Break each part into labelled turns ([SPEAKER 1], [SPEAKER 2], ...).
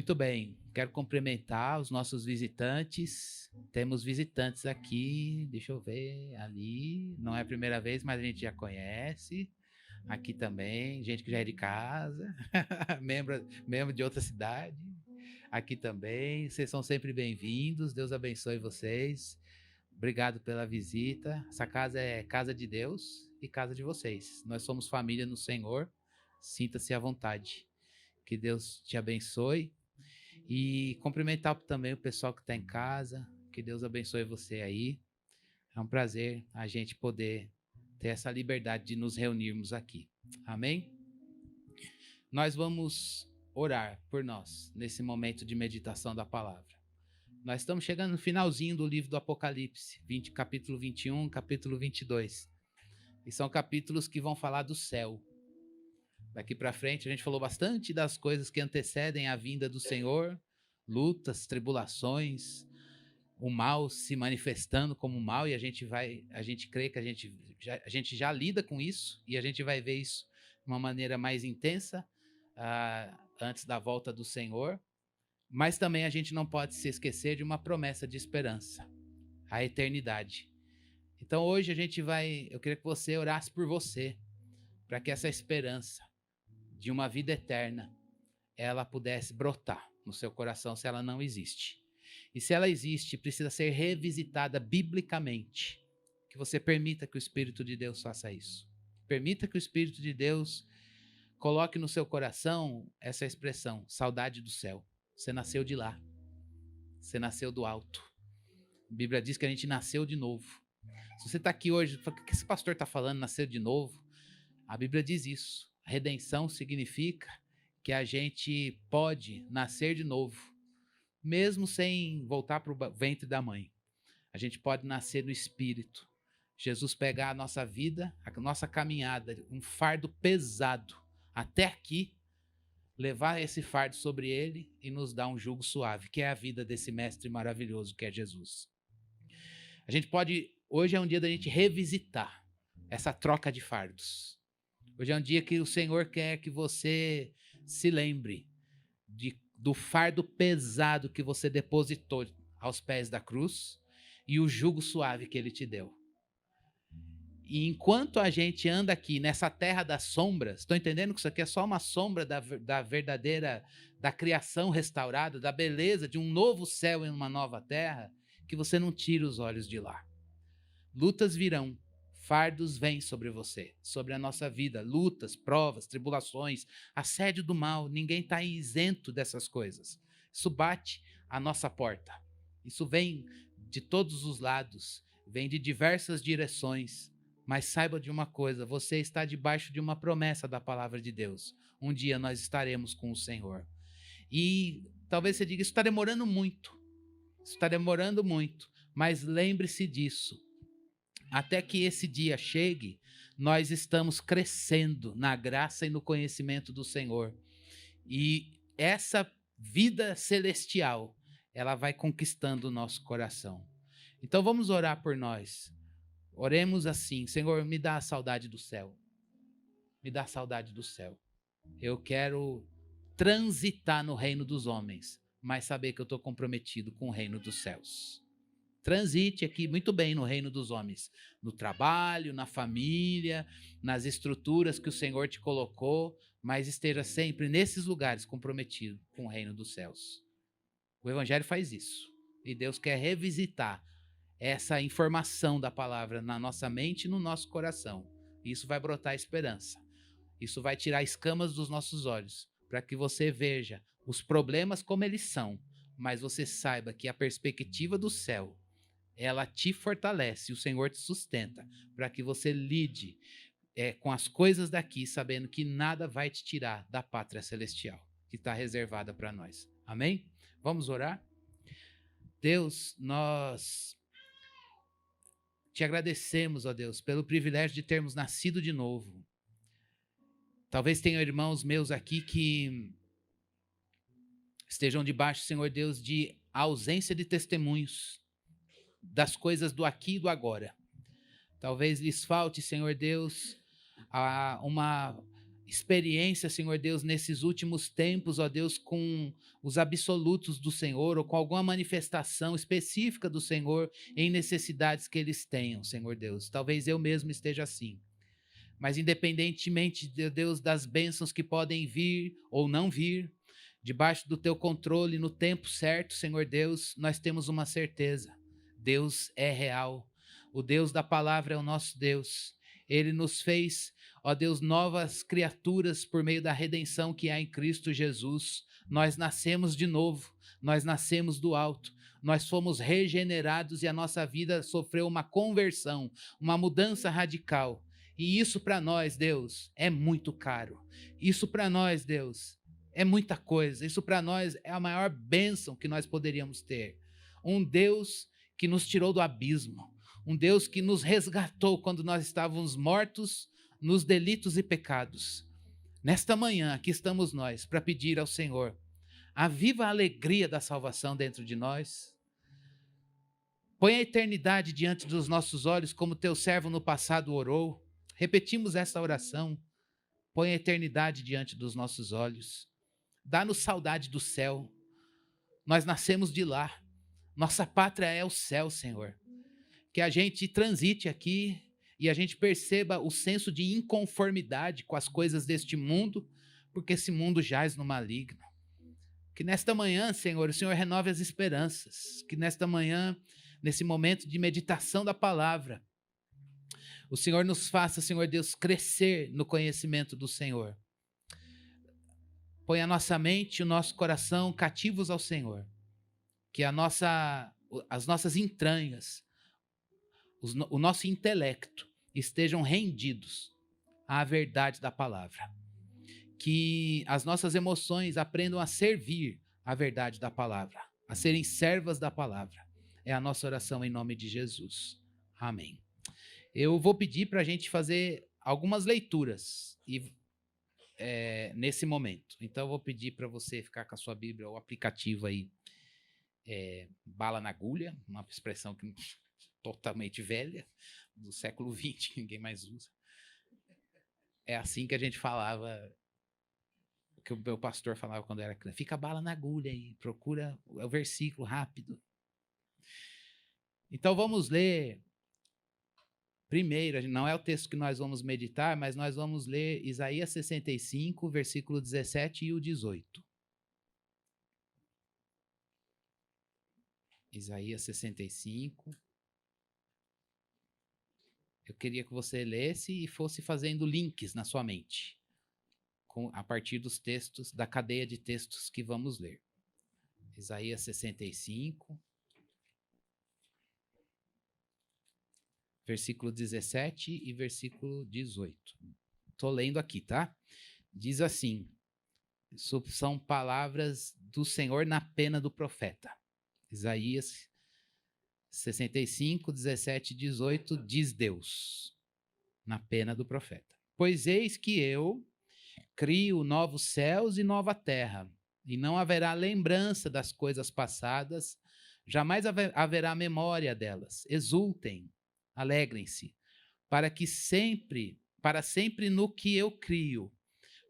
[SPEAKER 1] Muito bem, quero cumprimentar os nossos visitantes. Temos visitantes aqui, deixa eu ver, ali. Não é a primeira vez, mas a gente já conhece. Aqui também, gente que já é de casa, membro de outra cidade. Aqui também, vocês são sempre bem-vindos. Deus abençoe vocês. Obrigado pela visita. Essa casa é casa de Deus e casa de vocês. Nós somos família no Senhor. Sinta-se à vontade. Que Deus te abençoe. E cumprimentar também o pessoal que está em casa. Que Deus abençoe você aí. É um prazer a gente poder ter essa liberdade de nos reunirmos aqui. Amém? Nós vamos orar por nós nesse momento de meditação da palavra. Nós estamos chegando no finalzinho do livro do Apocalipse, capítulo 21, capítulo 22. E são capítulos que vão falar do céu. Daqui para frente a gente falou bastante das coisas que antecedem a vinda do Senhor, lutas, tribulações, o mal se manifestando como mal, e a gente crê que a gente já lida com isso, e a gente vai ver isso de uma maneira mais intensa antes da volta do Senhor. Mas também a gente não pode se esquecer de uma promessa de esperança, a eternidade. Então hoje eu queria que você orasse por você, para que essa esperança de uma vida eterna, ela pudesse brotar no seu coração, se ela não existe. E se ela existe, precisa ser revisitada biblicamente. Que você permita que o Espírito de Deus faça isso. Permita que o Espírito de Deus coloque no seu coração essa expressão, saudade do céu. Você nasceu de lá. Você nasceu do alto. A Bíblia diz que a gente nasceu de novo. Se você está aqui hoje, o que esse pastor está falando, nascer de novo? A Bíblia diz isso. A redenção significa que a gente pode nascer de novo, mesmo sem voltar para o ventre da mãe. A gente pode nascer no Espírito. Jesus pegar a nossa vida, a nossa caminhada, um fardo pesado até aqui, levar esse fardo sobre ele e nos dar um jugo suave, que é a vida desse mestre maravilhoso que é Jesus. A gente pode, hoje é um dia da gente revisitar essa troca de fardos. Hoje é um dia que o Senhor quer que você se lembre do fardo pesado que você depositou aos pés da cruz e o jugo suave que ele te deu. E enquanto a gente anda aqui nessa terra das sombras, estão entendendo que isso aqui é só uma sombra da verdadeira, da criação restaurada, da beleza de um novo céu e uma nova terra, que você não tire os olhos de lá. Lutas virão, fardos vêm sobre você, sobre a nossa vida, lutas, provas, tribulações, assédio do mal, ninguém está isento dessas coisas. Isso bate à nossa porta, isso vem de todos os lados, vem de diversas direções, mas saiba de uma coisa, você está debaixo de uma promessa da palavra de Deus. Um dia nós estaremos com o Senhor. E talvez você diga, isso está demorando muito, mas lembre-se disso. Até que esse dia chegue, nós estamos crescendo na graça e no conhecimento do Senhor. E essa vida celestial, ela vai conquistando o nosso coração. Então vamos orar por nós. Oremos assim: Senhor, me dá a saudade do céu. Me dá a saudade do céu. Eu quero transitar no reino dos homens, mas saber que eu estou comprometido com o reino dos céus. Transite aqui muito bem no reino dos homens, no trabalho, na família, nas estruturas que o Senhor te colocou, mas esteja sempre nesses lugares comprometido com o reino dos céus. O Evangelho faz isso, e Deus quer revisitar essa informação da palavra na nossa mente e no nosso coração. Isso vai brotar esperança, isso vai tirar escamas dos nossos olhos, para que você veja os problemas como eles são, mas você saiba que a perspectiva do céu, ela te fortalece, o Senhor te sustenta, para que você lide com as coisas daqui, sabendo que nada vai te tirar da pátria celestial, que está reservada para nós. Amém? Vamos orar? Deus, nós te agradecemos, ó Deus, pelo privilégio de termos nascido de novo. Talvez tenham irmãos meus aqui que estejam debaixo, Senhor Deus, de ausência de testemunhos das coisas do aqui e do agora. Talvez lhes falte, Senhor Deus, uma experiência, Senhor Deus, nesses últimos tempos, ó Deus, com os absolutos do Senhor, ou com alguma manifestação específica do Senhor em necessidades que eles tenham, Senhor Deus. Talvez eu mesmo esteja assim. Mas independentemente, Deus, das bênçãos que podem vir ou não vir, debaixo do teu controle, no tempo certo, Senhor Deus, nós temos uma certeza: Deus é real. O Deus da palavra é o nosso Deus. Ele nos fez, ó Deus, novas criaturas por meio da redenção que há em Cristo Jesus. Nós nascemos de novo, nós nascemos do alto, nós fomos regenerados e a nossa vida sofreu uma conversão, uma mudança radical. E isso para nós, Deus, é muito caro. Isso para nós, Deus, é muita coisa. Isso para nós é a maior bênção que nós poderíamos ter. Um Deus que nos tirou do abismo. Um Deus que nos resgatou quando nós estávamos mortos nos delitos e pecados. Nesta manhã, aqui estamos nós para pedir ao Senhor: aviva a alegria da salvação dentro de nós. Põe a eternidade diante dos nossos olhos, como teu servo no passado orou. Repetimos essa oração. Põe a eternidade diante dos nossos olhos. Dá-nos saudade do céu. Nós nascemos de lá. Nossa pátria é o céu, Senhor. Que a gente transite aqui e a gente perceba o senso de inconformidade com as coisas deste mundo, porque esse mundo jaz no maligno. Que nesta manhã, Senhor, o Senhor renove as esperanças. Que nesta manhã, nesse momento de meditação da palavra, o Senhor nos faça, Senhor Deus, crescer no conhecimento do Senhor. Põe a nossa mente e o nosso coração cativos ao Senhor. Que as nossas entranhas, o nosso intelecto estejam rendidos à verdade da palavra. Que as nossas emoções aprendam a servir à verdade da palavra, a serem servas da palavra. É a nossa oração em nome de Jesus. Amém. Eu vou pedir para a gente fazer algumas leituras nesse momento. Então, eu vou pedir para você ficar com a sua Bíblia, o aplicativo aí, bala na agulha, uma expressão que totalmente velha, do século XX, que ninguém mais usa. É assim que a gente falava, que o meu pastor falava quando era criança: fica a bala na agulha aí, procura o versículo rápido. Então, vamos ler. Primeiro, não é o texto que nós vamos meditar, mas nós vamos ler Isaías 65, versículo 17 e o 18. Isaías 65. Eu queria que você lesse e fosse fazendo links na sua mente, a partir dos textos, da cadeia de textos que vamos ler. Isaías 65. Versículo 17 e versículo 18. Estou lendo aqui, tá? Diz assim: são palavras do Senhor na pena do profeta. Isaías 65, 17 e 18, diz Deus, na pena do profeta: pois eis que eu crio novos céus e nova terra, e não haverá lembrança das coisas passadas, jamais haverá memória delas. Exultem, alegrem-se, para sempre no que eu crio,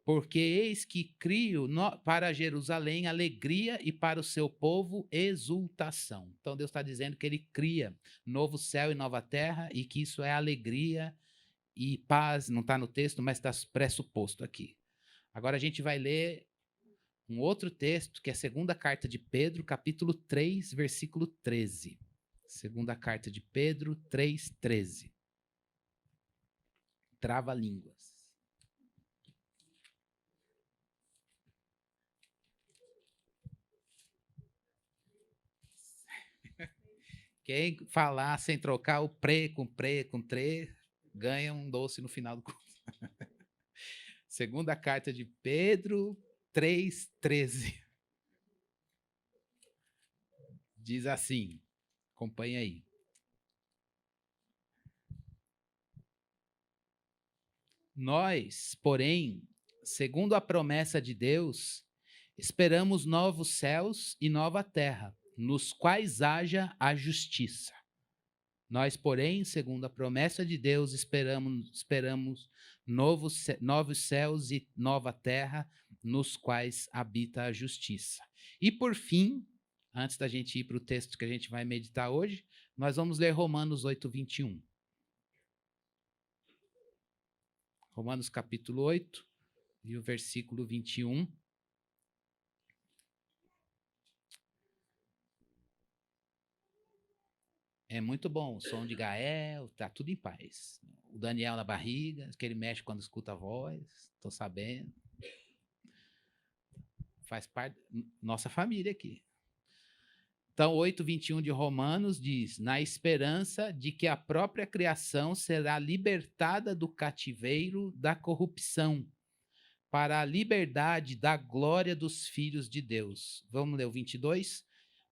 [SPEAKER 1] porque eis que crio para Jerusalém alegria e para o seu povo exultação. Então Deus está dizendo que ele cria novo céu e nova terra e que isso é alegria e paz. Não está no texto, mas está pressuposto aqui. Agora a gente vai ler um outro texto, que é a segunda carta de Pedro, capítulo 3, versículo 13. Segunda carta de Pedro 3:13. Trava-línguas. Quem falar sem trocar o pre com tre, ganha um doce no final do curso. Segunda carta de Pedro 3:13. Diz assim, acompanha aí. Nós, porém, segundo a promessa de Deus, esperamos novos céus e nova terra, nos quais haja a justiça. Nós, porém, segundo a promessa de Deus, esperamos novos céus e nova terra, nos quais habita a justiça. E por fim, antes da gente ir para o texto que a gente vai meditar hoje, nós vamos ler Romanos 8, 21. Romanos capítulo 8 e o versículo 21. É muito bom, o som de Gael, tá tudo em paz. O Daniel na barriga, que ele mexe quando escuta a voz, tô sabendo. Faz parte da nossa família aqui. Então, 8:21 de Romanos diz: na esperança de que a própria criação será libertada do cativeiro da corrupção, para a liberdade da glória dos filhos de Deus. Vamos ler o 22?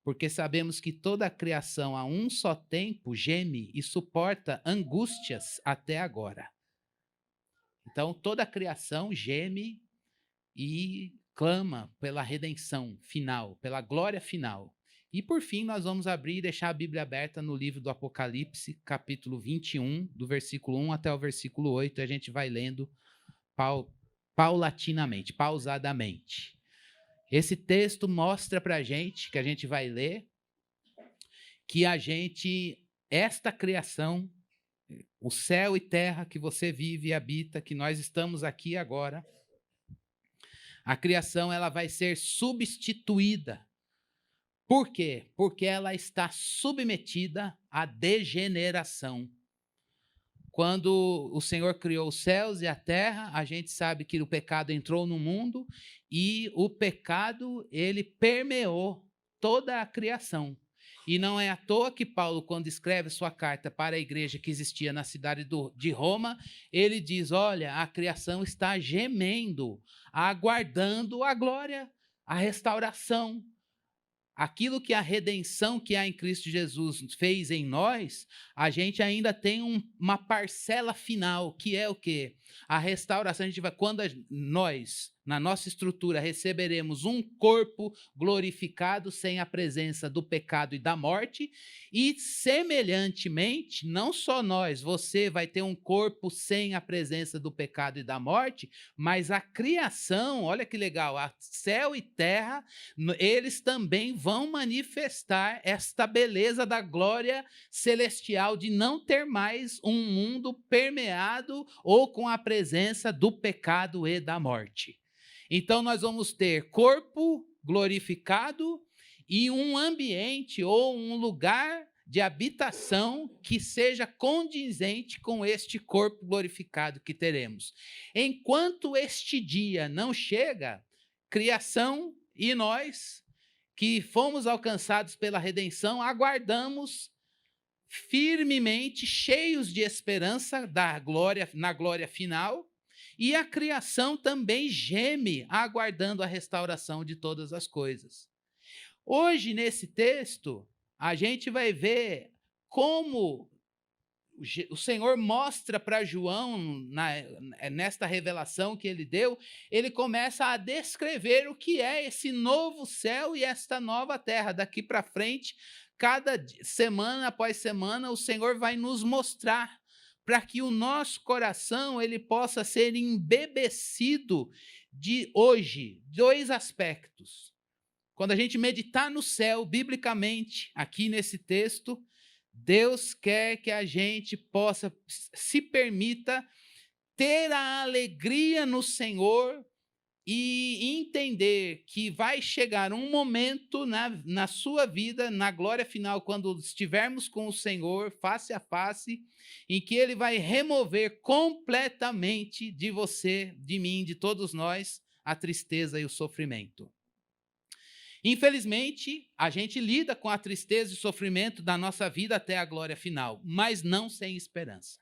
[SPEAKER 1] Porque sabemos que toda a criação a um só tempo geme e suporta angústias até agora. Então, toda a criação geme e clama pela redenção final, pela glória final. E, por fim, nós vamos abrir e deixar a Bíblia aberta no livro do Apocalipse, capítulo 21, do versículo 1 até o versículo 8, e a gente vai lendo paulatinamente, pausadamente. Esse texto mostra para a gente, que a gente vai ler, que esta criação, o céu e terra que você vive e habita, que nós estamos aqui agora, a criação ela vai ser substituída. Por quê? Porque ela está submetida à degeneração. Quando o Senhor criou os céus e a terra, a gente sabe que o pecado entrou no mundo e o pecado, ele permeou toda a criação. E não é à toa que Paulo, quando escreve sua carta para a igreja que existia na cidade de Roma, ele diz, olha, a criação está gemendo, aguardando a glória, a restauração. Aquilo que a redenção que há em Cristo Jesus fez em nós, a gente ainda tem uma parcela final, que é o quê? A restauração. Quando nós, na nossa estrutura, receberemos um corpo glorificado sem a presença do pecado e da morte, e semelhantemente, não só nós, você vai ter um corpo sem a presença do pecado e da morte, mas a criação, olha que legal, a céu e terra, eles também vão manifestar esta beleza da glória celestial de não ter mais um mundo permeado ou com a presença do pecado e da morte. Então nós vamos ter corpo glorificado e um ambiente ou um lugar de habitação que seja condizente com este corpo glorificado que teremos. Enquanto este dia não chega, criação e nós, que fomos alcançados pela redenção, aguardamos firmemente, cheios de esperança na glória final, e a criação também geme, aguardando a restauração de todas as coisas. Hoje, nesse texto, a gente vai ver como o Senhor mostra para João, nesta revelação que ele deu, ele começa a descrever o que é esse novo céu e esta nova terra. Daqui para frente, cada semana após semana, o Senhor vai nos mostrar, para que o nosso coração ele possa ser embebecido de hoje, dois aspectos. Quando a gente meditar no céu, biblicamente, aqui nesse texto, Deus quer que a gente possa, se permita, ter a alegria no Senhor e entender que vai chegar um momento na sua vida, na glória final, quando estivermos com o Senhor, face a face, em que Ele vai remover completamente de você, de mim, de todos nós, a tristeza e o sofrimento. Infelizmente, a gente lida com a tristeza e o sofrimento da nossa vida até a glória final, mas não sem esperança.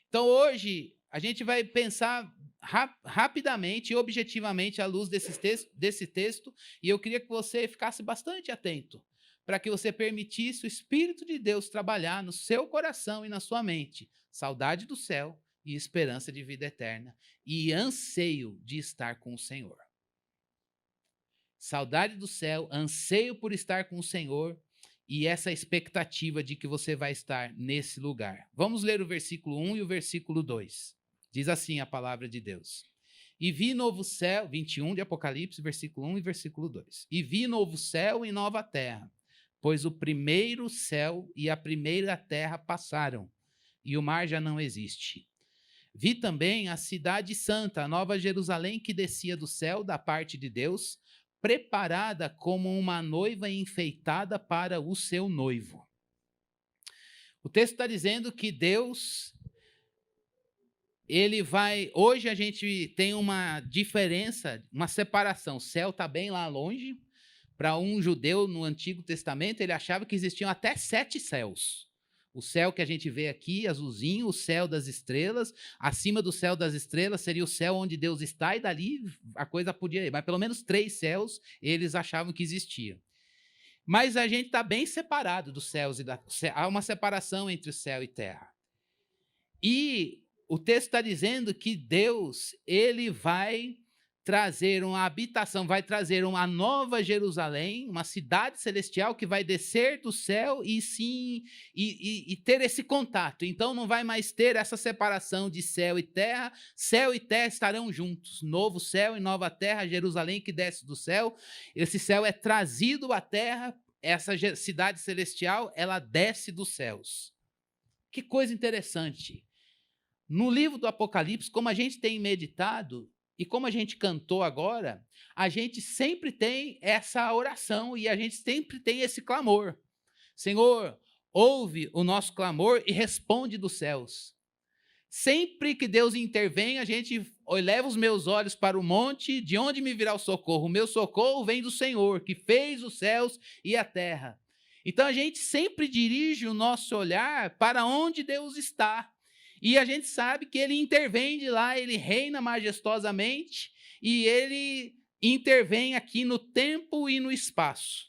[SPEAKER 1] Então, hoje, a gente vai pensar rapidamente e objetivamente à luz desse texto, e eu queria que você ficasse bastante atento, para que você permitisse o Espírito de Deus trabalhar no seu coração e na sua mente. Saudade do céu e esperança de vida eterna, e anseio de estar com o Senhor. Saudade do céu, anseio por estar com o Senhor e essa expectativa de que você vai estar nesse lugar. Vamos ler o versículo 1 e o versículo 2. Diz assim a palavra de Deus. E vi novo céu, 21 de Apocalipse, versículo 1 e versículo 2. E vi novo céu e nova terra, pois o primeiro céu e a primeira terra passaram, e o mar já não existe. Vi também a cidade santa, a nova Jerusalém, que descia do céu da parte de Deus, preparada como uma noiva enfeitada para o seu noivo. O texto está dizendo que Deus, ele vai... Hoje a gente tem uma diferença, uma separação. O céu está bem lá longe. Para um judeu no Antigo Testamento, ele achava que existiam até 7 céus. O céu que a gente vê aqui, azulzinho, o céu das estrelas. Acima do céu das estrelas seria o céu onde Deus está, e dali a coisa podia ir. Mas pelo menos 3 céus eles achavam que existiam. Mas a gente está bem separado dos céus. Há uma separação entre o céu e terra. E o texto está dizendo que Deus, ele vai trazer uma habitação, vai trazer uma nova Jerusalém, uma cidade celestial que vai descer do céu e ter esse contato. Então não vai mais ter essa separação de céu e terra estarão juntos. Novo céu e nova terra, Jerusalém que desce do céu. Esse céu é trazido à terra, essa cidade celestial, ela desce dos céus. Que coisa interessante. No livro do Apocalipse, como a gente tem meditado, e como a gente cantou agora, a gente sempre tem essa oração e a gente sempre tem esse clamor. Senhor, ouve o nosso clamor e responde dos céus. Sempre que Deus intervém, a gente leva os meus olhos para o monte, de onde me virá o socorro? O meu socorro vem do Senhor, que fez os céus e a terra. Então a gente sempre dirige o nosso olhar para onde Deus está. E a gente sabe que ele intervém de lá, ele reina majestosamente e ele intervém aqui no tempo e no espaço.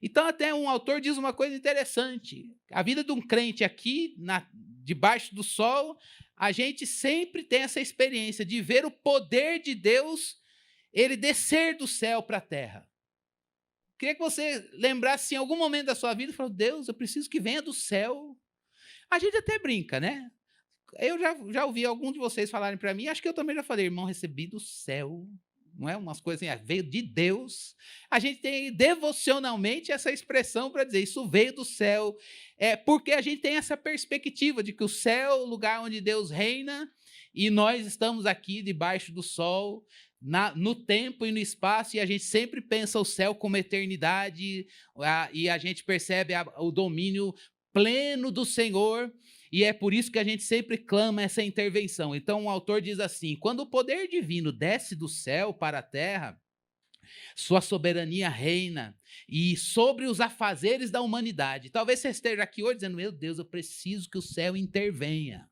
[SPEAKER 1] Então até um autor diz uma coisa interessante. A vida de um crente aqui, debaixo do sol, a gente sempre tem essa experiência de ver o poder de Deus, ele descer do céu para a terra. Queria que você lembrasse em algum momento da sua vida e falou, Deus, eu preciso que venha do céu. A gente até brinca, né? Eu já ouvi alguns de vocês falarem para mim, acho que eu também já falei, irmão, recebi do céu, não é? Umas coisas assim, veio de Deus. A gente tem devocionalmente essa expressão para dizer, isso veio do céu, porque a gente tem essa perspectiva de que o céu é o lugar onde Deus reina e nós estamos aqui debaixo do sol, no tempo e no espaço, e a gente sempre pensa o céu como eternidade, e a gente percebe o domínio pleno do Senhor, e é por isso que a gente sempre clama essa intervenção. Então o autor diz assim, quando o poder divino desce do céu para a terra, sua soberania reina e sobre os afazeres da humanidade. Talvez você esteja aqui hoje dizendo, meu Deus, eu preciso que o céu intervenha.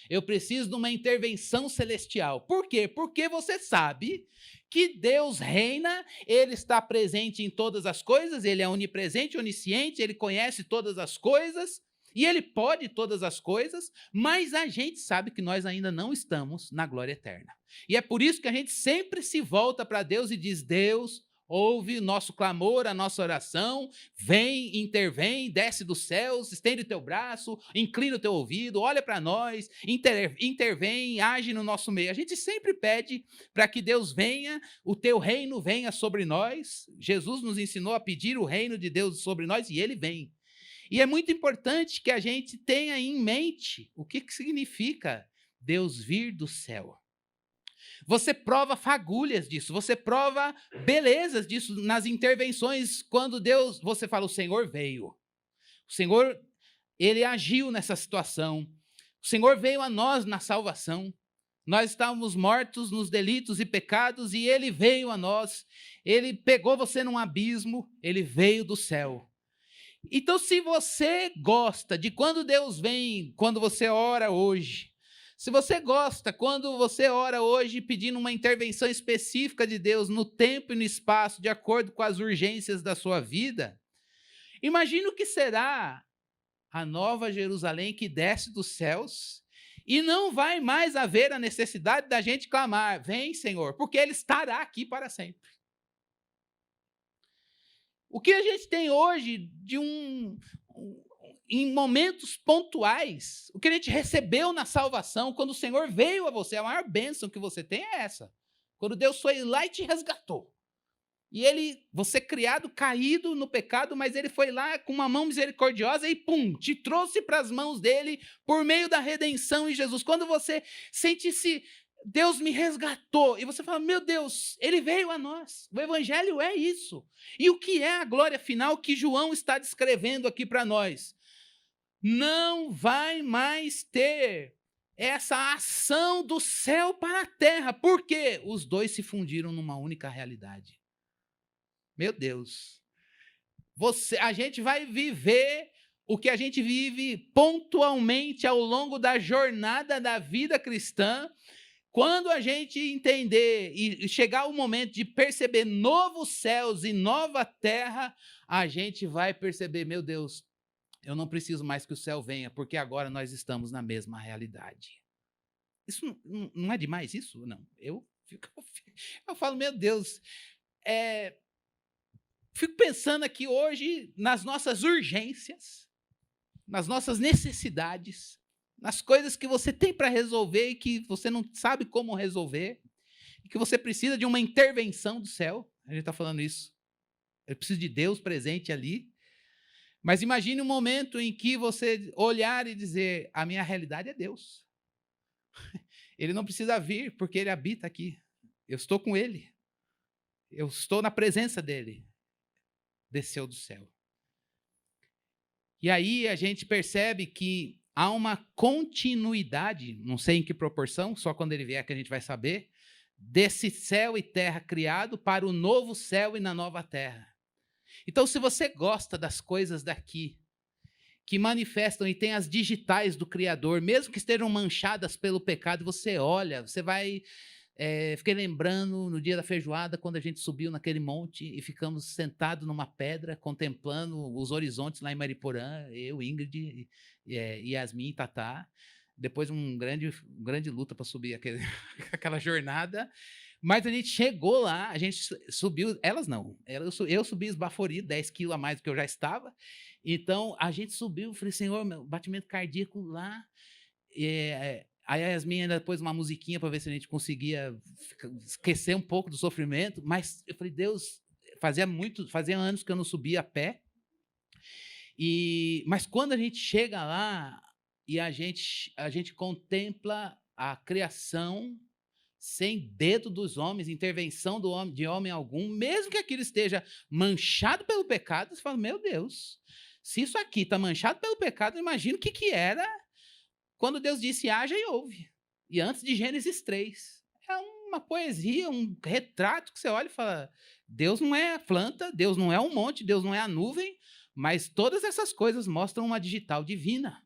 [SPEAKER 1] Eu preciso de uma intervenção celestial. Por quê? Porque você sabe que Deus reina, ele está presente em todas as coisas, ele é onipresente, onisciente, ele conhece todas as coisas, e ele pode todas as coisas, mas a gente sabe que nós ainda não estamos na glória eterna. E é por isso que a gente sempre se volta para Deus e diz, Deus, ouve o nosso clamor, a nossa oração, vem, intervém, desce dos céus, estende o teu braço, inclina o teu ouvido, olha para nós, intervém, age no nosso meio. A gente sempre pede para que Deus venha, o teu reino venha sobre nós. Jesus nos ensinou a pedir o reino de Deus sobre nós e ele vem. E é muito importante que a gente tenha em mente o que significa Deus vir do céu. Você prova fagulhas disso, você prova belezas disso nas intervenções, quando você fala, o Senhor veio. O Senhor, ele agiu nessa situação. O Senhor veio a nós na salvação. Nós estávamos mortos nos delitos e pecados e ele veio a nós. Ele pegou você num abismo, ele veio do céu. Então, se você gosta de quando Deus vem, quando você ora hoje, se você gosta, quando você ora hoje pedindo uma intervenção específica de Deus no tempo e no espaço, de acordo com as urgências da sua vida, imagina o que será a nova Jerusalém que desce dos céus e não vai mais haver a necessidade da gente clamar, vem Senhor, porque Ele estará aqui para sempre. O que a gente tem hoje em momentos pontuais, o que a gente recebeu na salvação, quando o Senhor veio a você, a maior bênção que você tem é essa. Quando Deus foi lá e te resgatou. E você criado, caído no pecado, mas ele foi lá com uma mão misericordiosa e pum, te trouxe para as mãos dele por meio da redenção em Jesus. Quando você sente-se, Deus me resgatou, e você fala, meu Deus, ele veio a nós. O evangelho é isso. E o que é a glória final que João está descrevendo aqui para nós? Não vai mais ter essa ação do céu para a terra. Por quê? Os dois se fundiram numa única realidade. Meu Deus. A gente vai viver o que a gente vive pontualmente ao longo da jornada da vida cristã. Quando a gente entender e chegar o momento de perceber novos céus e nova terra, a gente vai perceber, meu Deus, eu não preciso mais que o céu venha, porque agora nós estamos na mesma realidade. Isso não é demais isso? Não. Eu falo, meu Deus, fico pensando aqui hoje nas nossas urgências, nas nossas necessidades, nas coisas que você tem para resolver e que você não sabe como resolver, e que você precisa de uma intervenção do céu. A gente está falando isso. Eu preciso de Deus presente ali. Mas imagine um momento em que você olhar e dizer, a minha realidade é Deus. Ele não precisa vir, porque ele habita aqui. Eu estou com ele. Eu estou na presença dele. Desceu do céu. E aí a gente percebe que há uma continuidade, não sei em que proporção, só quando ele vier que a gente vai saber, desse céu e terra criado para o novo céu e na nova terra. Então, se você gosta das coisas daqui, que manifestam e tem as digitais do Criador, mesmo que estejam manchadas pelo pecado, você olha, você vai... fiquei lembrando no dia da feijoada, quando a gente subiu naquele monte e ficamos sentados numa pedra, contemplando os horizontes lá em Mariporã, eu, Ingrid, Yasmin e Tatá. Depois uma grande luta para subir aquela jornada. Mas a gente chegou lá, a gente subiu, elas não, eu subi esbaforido, 10 quilos a mais do que eu já estava. Então, a gente subiu, falei, Senhor, meu batimento cardíaco lá. Aí a Yasmin ainda pôs uma musiquinha para ver se a gente conseguia esquecer um pouco do sofrimento, mas eu falei, Deus, fazia anos que eu não subia a pé, mas quando a gente chega lá e a gente contempla a criação sem dedo dos homens, intervenção de homem algum, mesmo que aquilo esteja manchado pelo pecado, você fala, meu Deus, se isso aqui está manchado pelo pecado, imagina o que era quando Deus disse, haja e houve. E antes de Gênesis 3. É uma poesia, um retrato que você olha e fala, Deus não é a planta, Deus não é um monte, Deus não é a nuvem, mas todas essas coisas mostram uma digital divina.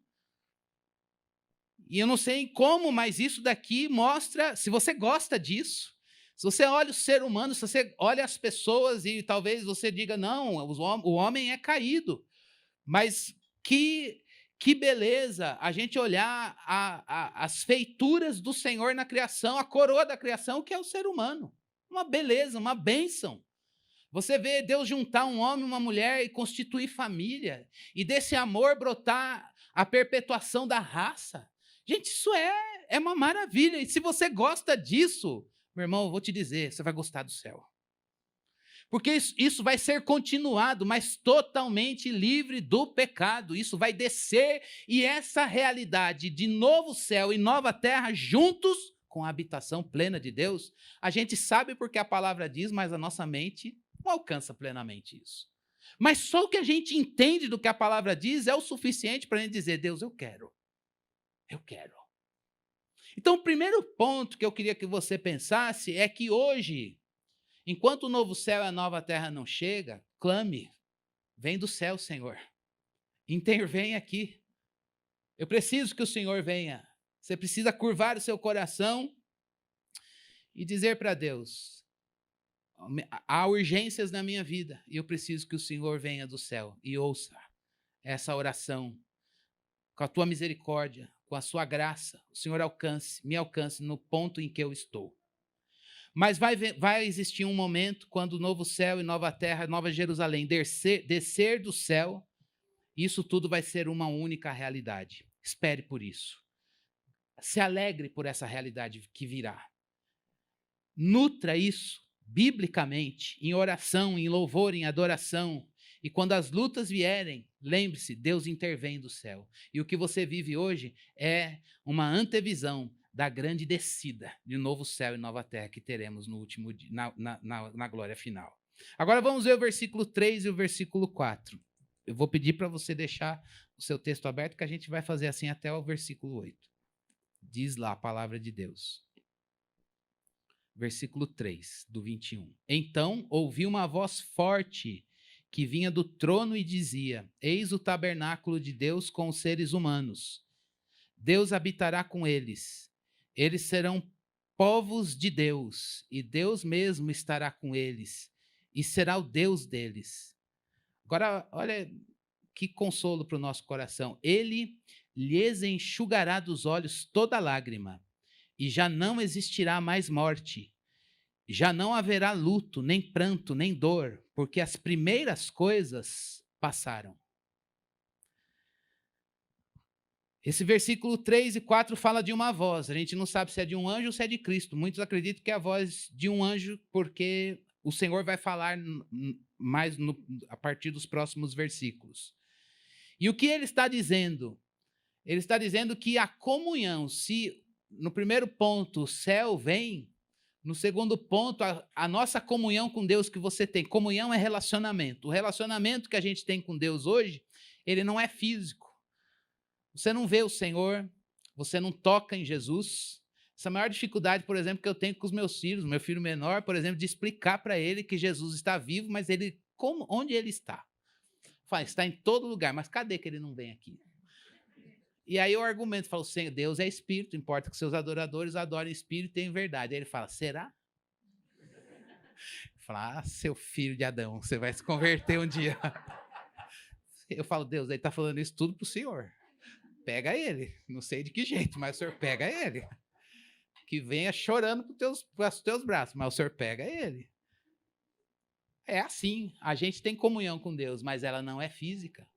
[SPEAKER 1] E eu não sei como, mas isso daqui mostra, se você gosta disso, se você olha o ser humano, se você olha as pessoas e talvez você diga, não, o homem é caído, mas que beleza a gente olhar as feituras do Senhor na criação, a coroa da criação, que é o ser humano. Uma beleza, uma bênção. Você vê Deus juntar um homem e uma mulher e constituir família, e desse amor brotar a perpetuação da raça. Gente, isso é uma maravilha. E se você gosta disso, meu irmão, eu vou te dizer, você vai gostar do céu. Porque isso vai ser continuado, mas totalmente livre do pecado. Isso vai descer, e essa realidade de novo céu e nova terra juntos com a habitação plena de Deus, a gente sabe porque a palavra diz, mas a nossa mente não alcança plenamente isso. Mas só o que a gente entende do que a palavra diz é o suficiente para a gente dizer, Deus, eu quero. Eu quero. Então, o primeiro ponto que eu queria que você pensasse é que hoje, enquanto o novo céu e a nova terra não chega, clame, vem do céu, Senhor. Intervém aqui. Eu preciso que o Senhor venha. Você precisa curvar o seu coração e dizer para Deus, há urgências na minha vida e eu preciso que o Senhor venha do céu e ouça essa oração. Com a tua misericórdia, com a sua graça, o Senhor me alcance no ponto em que eu estou. Mas vai existir um momento quando o novo céu e nova terra, nova Jerusalém descer do céu, isso tudo vai ser uma única realidade. Espere por isso. Se alegre por essa realidade que virá. Nutra isso biblicamente, em oração, em louvor, em adoração. E quando as lutas vierem, lembre-se, Deus intervém do céu. E o que você vive hoje é uma antevisão da grande descida de novo céu e nova terra que teremos no último dia, na glória final. Agora vamos ver o versículo 3 e o versículo 4. Eu vou pedir para você deixar o seu texto aberto, que a gente vai fazer assim até o versículo 8. Diz lá a palavra de Deus. Versículo 3, do 21. Então ouvi uma voz forte que vinha do trono e dizia: Eis o tabernáculo de Deus com os seres humanos. Deus habitará com eles. Eles serão povos de Deus, e Deus mesmo estará com eles, e será o Deus deles. Agora, olha que consolo para o nosso coração. Ele lhes enxugará dos olhos toda lágrima, e já não existirá mais morte. Já não haverá luto, nem pranto, nem dor, porque as primeiras coisas passaram. Esse versículo 3 e 4 fala de uma voz. A gente não sabe se é de um anjo ou se é de Cristo. Muitos acreditam que é a voz de um anjo, porque o Senhor vai falar mais a partir dos próximos versículos. E o que ele está dizendo? Ele está dizendo que a comunhão, se no primeiro ponto o céu vem, no segundo ponto a nossa comunhão com Deus que você tem. Comunhão é relacionamento. O relacionamento que a gente tem com Deus hoje, ele não é físico. Você não vê o Senhor, você não toca em Jesus. Essa é a maior dificuldade, por exemplo, que eu tenho com os meus filhos, meu filho menor, por exemplo, de explicar para ele que Jesus está vivo, mas onde ele está? Fala, está em todo lugar, mas cadê que ele não vem aqui? E aí o argumento fala, Senhor, Deus é espírito, importa que seus adoradores adorem espírito e em verdade. Aí ele fala, será? Fala, seu filho de Adão, você vai se converter um dia. Eu falo, Deus, ele está falando isso tudo para o Senhor. Pega ele. Não sei de que jeito, mas o Senhor pega ele. Que venha chorando para os teus braços, mas o Senhor pega ele. É assim, a gente tem comunhão com Deus, mas ela não é física.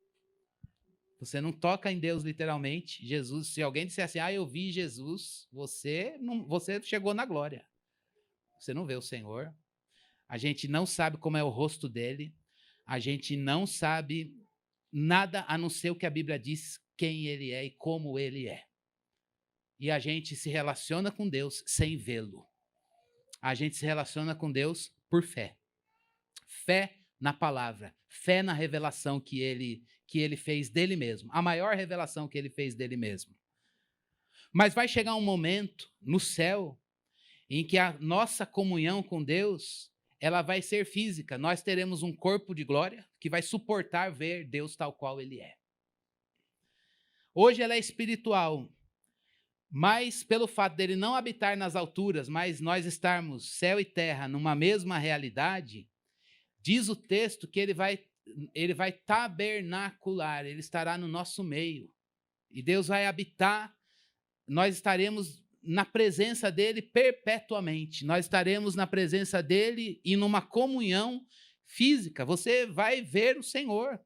[SPEAKER 1] Você não toca em Deus literalmente. Jesus, se alguém disser assim, eu vi Jesus, você chegou na glória. Você não vê o Senhor. A gente não sabe como é o rosto dele. A gente não sabe nada a não ser o que a Bíblia diz, quem ele é e como ele é. E a gente se relaciona com Deus sem vê-lo. A gente se relaciona com Deus por fé. Fé na palavra, fé na revelação que ele fez dele mesmo, a maior revelação que ele fez dele mesmo. Mas vai chegar um momento no céu em que a nossa comunhão com Deus, ela vai ser física. Nós teremos um corpo de glória que vai suportar ver Deus tal qual ele é. Hoje ela é espiritual, mas pelo fato dele não habitar nas alturas, mas nós estarmos céu e terra numa mesma realidade, diz o texto que ele vai tabernacular, ele estará no nosso meio. E Deus vai habitar, nós estaremos na presença dele perpetuamente. Nós estaremos na presença dele e numa comunhão física. Você vai ver o Senhor.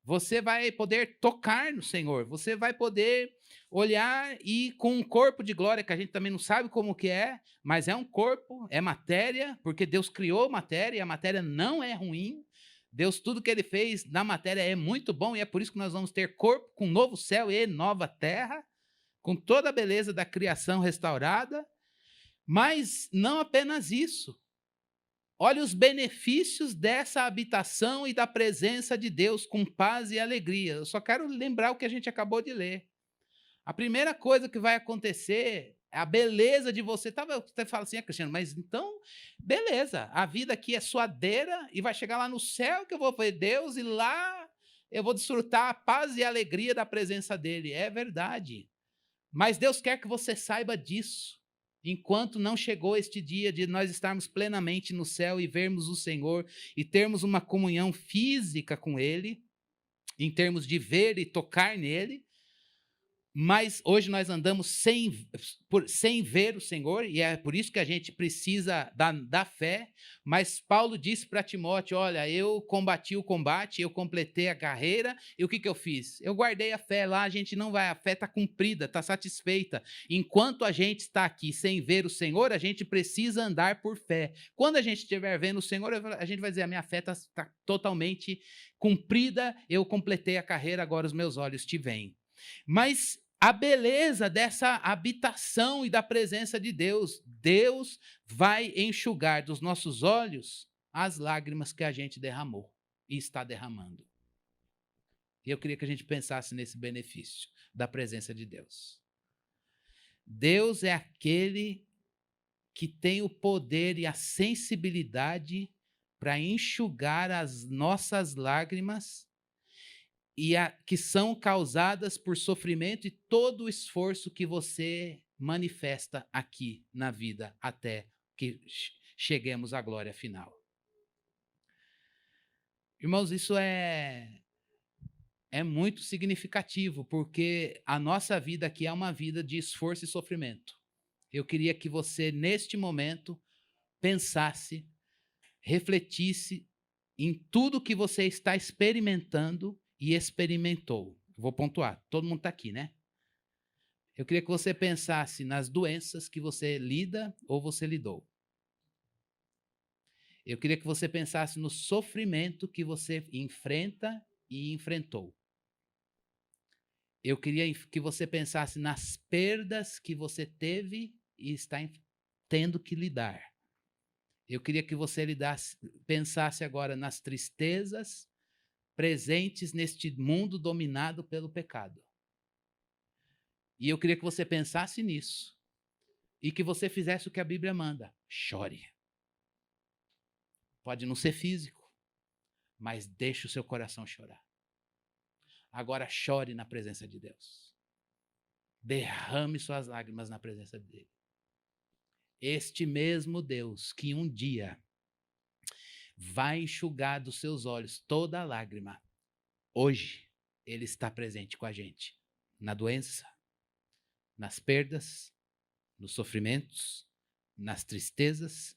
[SPEAKER 1] Você vai poder tocar no Senhor. Você vai poder olhar e com um corpo de glória, que a gente também não sabe como que é, mas é um corpo, é matéria, porque Deus criou matéria e a matéria não é ruim. Deus, tudo que ele fez na matéria é muito bom e é por isso que nós vamos ter corpo com novo céu e nova terra, com toda a beleza da criação restaurada. Mas não apenas isso. Olha os benefícios dessa habitação e da presença de Deus com paz e alegria. Eu só quero lembrar o que a gente acabou de ler. A primeira coisa que vai acontecer é a beleza de você. Você fala assim, Cristiano, mas então, beleza, a vida aqui é suadeira e vai chegar lá no céu que eu vou ver Deus e lá eu vou desfrutar a paz e a alegria da presença dele. É verdade. Mas Deus quer que você saiba disso. Enquanto não chegou este dia de nós estarmos plenamente no céu e vermos o Senhor e termos uma comunhão física com Ele, em termos de ver e tocar nele, Mas hoje nós andamos sem ver o Senhor, e é por isso que a gente precisa da fé. Mas Paulo disse para Timóteo: olha, eu combati o combate, eu completei a carreira, e o que eu fiz? Eu guardei a fé lá, a gente não vai, a fé está cumprida, está satisfeita. Enquanto a gente está aqui sem ver o Senhor, a gente precisa andar por fé. Quando a gente estiver vendo o Senhor, a gente vai dizer: a minha fé está totalmente cumprida, eu completei a carreira, agora os meus olhos te veem. Mas a beleza dessa habitação e da presença de Deus, Deus vai enxugar dos nossos olhos as lágrimas que a gente derramou e está derramando. E eu queria que a gente pensasse nesse benefício da presença de Deus. Deus é aquele que tem o poder e a sensibilidade para enxugar as nossas lágrimas que são causadas por sofrimento e todo o esforço que você manifesta aqui na vida até que cheguemos à glória final. Irmãos, isso é muito significativo, porque a nossa vida aqui é uma vida de esforço e sofrimento. Eu queria que você, neste momento, pensasse, refletisse em tudo que você está experimentando e experimentou. Vou pontuar, todo mundo está aqui, né? Eu queria que você pensasse nas doenças que você lida ou você lidou. Eu queria que você pensasse no sofrimento que você enfrenta e enfrentou. Eu queria que você pensasse nas perdas que você teve e está tendo que lidar. Eu queria que você pensasse agora nas tristezas presentes neste mundo dominado pelo pecado. E eu queria que você pensasse nisso e que você fizesse o que a Bíblia manda: chore. Pode não ser físico, mas deixe o seu coração chorar. Agora chore na presença de Deus. Derrame suas lágrimas na presença dele. Este mesmo Deus que um dia vai enxugar dos seus olhos toda a lágrima, hoje ele está presente com a gente na doença, nas perdas, nos sofrimentos, nas tristezas,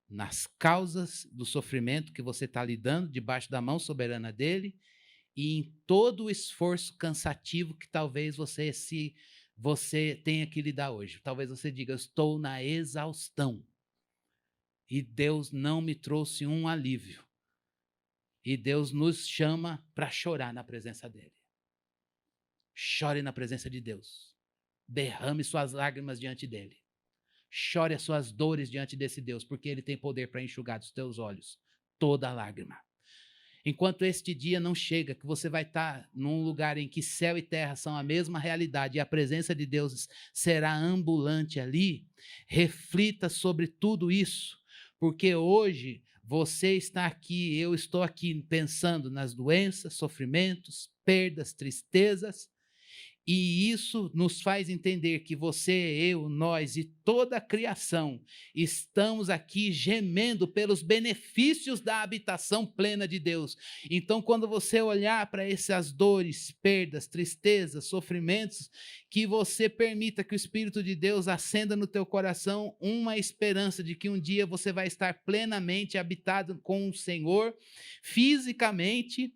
[SPEAKER 1] nas causas do sofrimento que você está lidando debaixo da mão soberana dele e em todo o esforço cansativo que talvez você tenha que lidar hoje. Talvez você diga: eu estou na exaustão e Deus não me trouxe um alívio. E Deus nos chama para chorar na presença dele. Chore na presença de Deus. Derrame suas lágrimas diante dele. Chore as suas dores diante desse Deus, porque ele tem poder para enxugar dos teus olhos toda a lágrima. Enquanto este dia não chega, que você vai estar num lugar em que céu e terra são a mesma realidade e a presença de Deus será ambulante ali, reflita sobre tudo isso, porque hoje você está aqui, eu estou aqui pensando nas doenças, sofrimentos, perdas, tristezas, e isso nos faz entender que você, eu, nós e toda a criação estamos aqui gemendo pelos benefícios da habitação plena de Deus. Então, quando você olhar para essas dores, perdas, tristezas, sofrimentos, que você permita que o Espírito de Deus acenda no teu coração uma esperança de que um dia você vai estar plenamente habitado com o Senhor, fisicamente,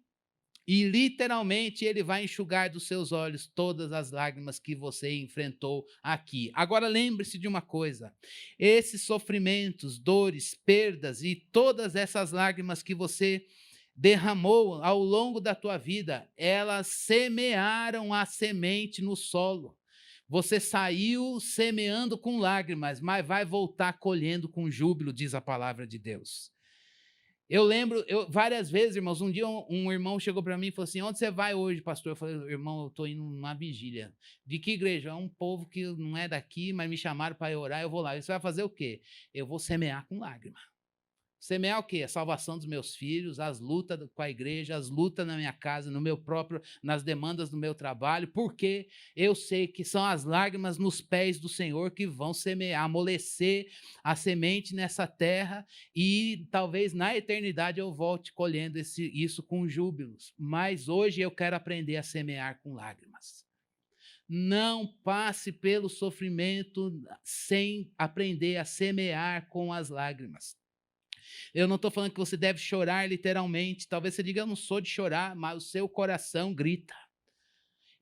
[SPEAKER 1] e literalmente ele vai enxugar dos seus olhos todas as lágrimas que você enfrentou aqui. Agora lembre-se de uma coisa: esses sofrimentos, dores, perdas e todas essas lágrimas que você derramou ao longo da tua vida, elas semearam a semente no solo. Você saiu semeando com lágrimas, mas vai voltar colhendo com júbilo, diz a palavra de Deus. Eu lembro, várias vezes, irmãos, um dia um irmão chegou para mim e falou assim: onde você vai hoje, pastor? Eu falei: irmão, eu estou indo numa vigília. De que igreja? É um povo que não é daqui, mas me chamaram para orar, eu vou lá. E você vai fazer o quê? Eu vou semear com lágrima. Semear o quê? A salvação dos meus filhos, as lutas com a igreja, as lutas na minha casa, no meu próprio, nas demandas do meu trabalho, porque eu sei que são as lágrimas nos pés do Senhor que vão semear, amolecer a semente nessa terra, e talvez na eternidade eu volte colhendo isso com júbilos. Mas hoje eu quero aprender a semear com lágrimas. Não passe pelo sofrimento sem aprender a semear com as lágrimas. Eu não estou falando que você deve chorar literalmente. Talvez você diga, eu não sou de chorar, mas o seu coração grita.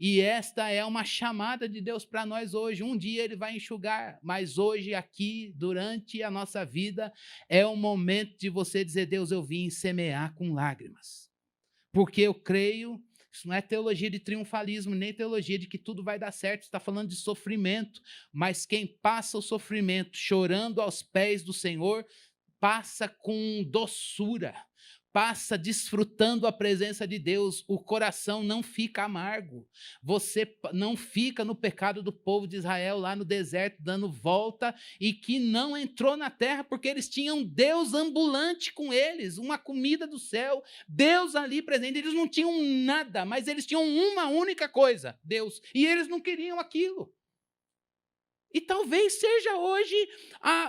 [SPEAKER 1] E esta é uma chamada de Deus para nós hoje. Um dia Ele vai enxugar, mas hoje, aqui, durante a nossa vida, é o momento de você dizer, Deus, eu vim semear com lágrimas. Porque eu creio, isso não é teologia de triunfalismo, nem teologia de que tudo vai dar certo, está falando de sofrimento. Mas quem passa o sofrimento chorando aos pés do Senhor, passa com doçura, passa desfrutando a presença de Deus, o coração não fica amargo, você não fica no pecado do povo de Israel lá no deserto, dando volta, e que não entrou na terra, porque eles tinham Deus ambulante com eles, uma comida do céu, Deus ali presente, eles não tinham nada, mas eles tinham uma única coisa, Deus, e eles não queriam aquilo. E talvez seja hoje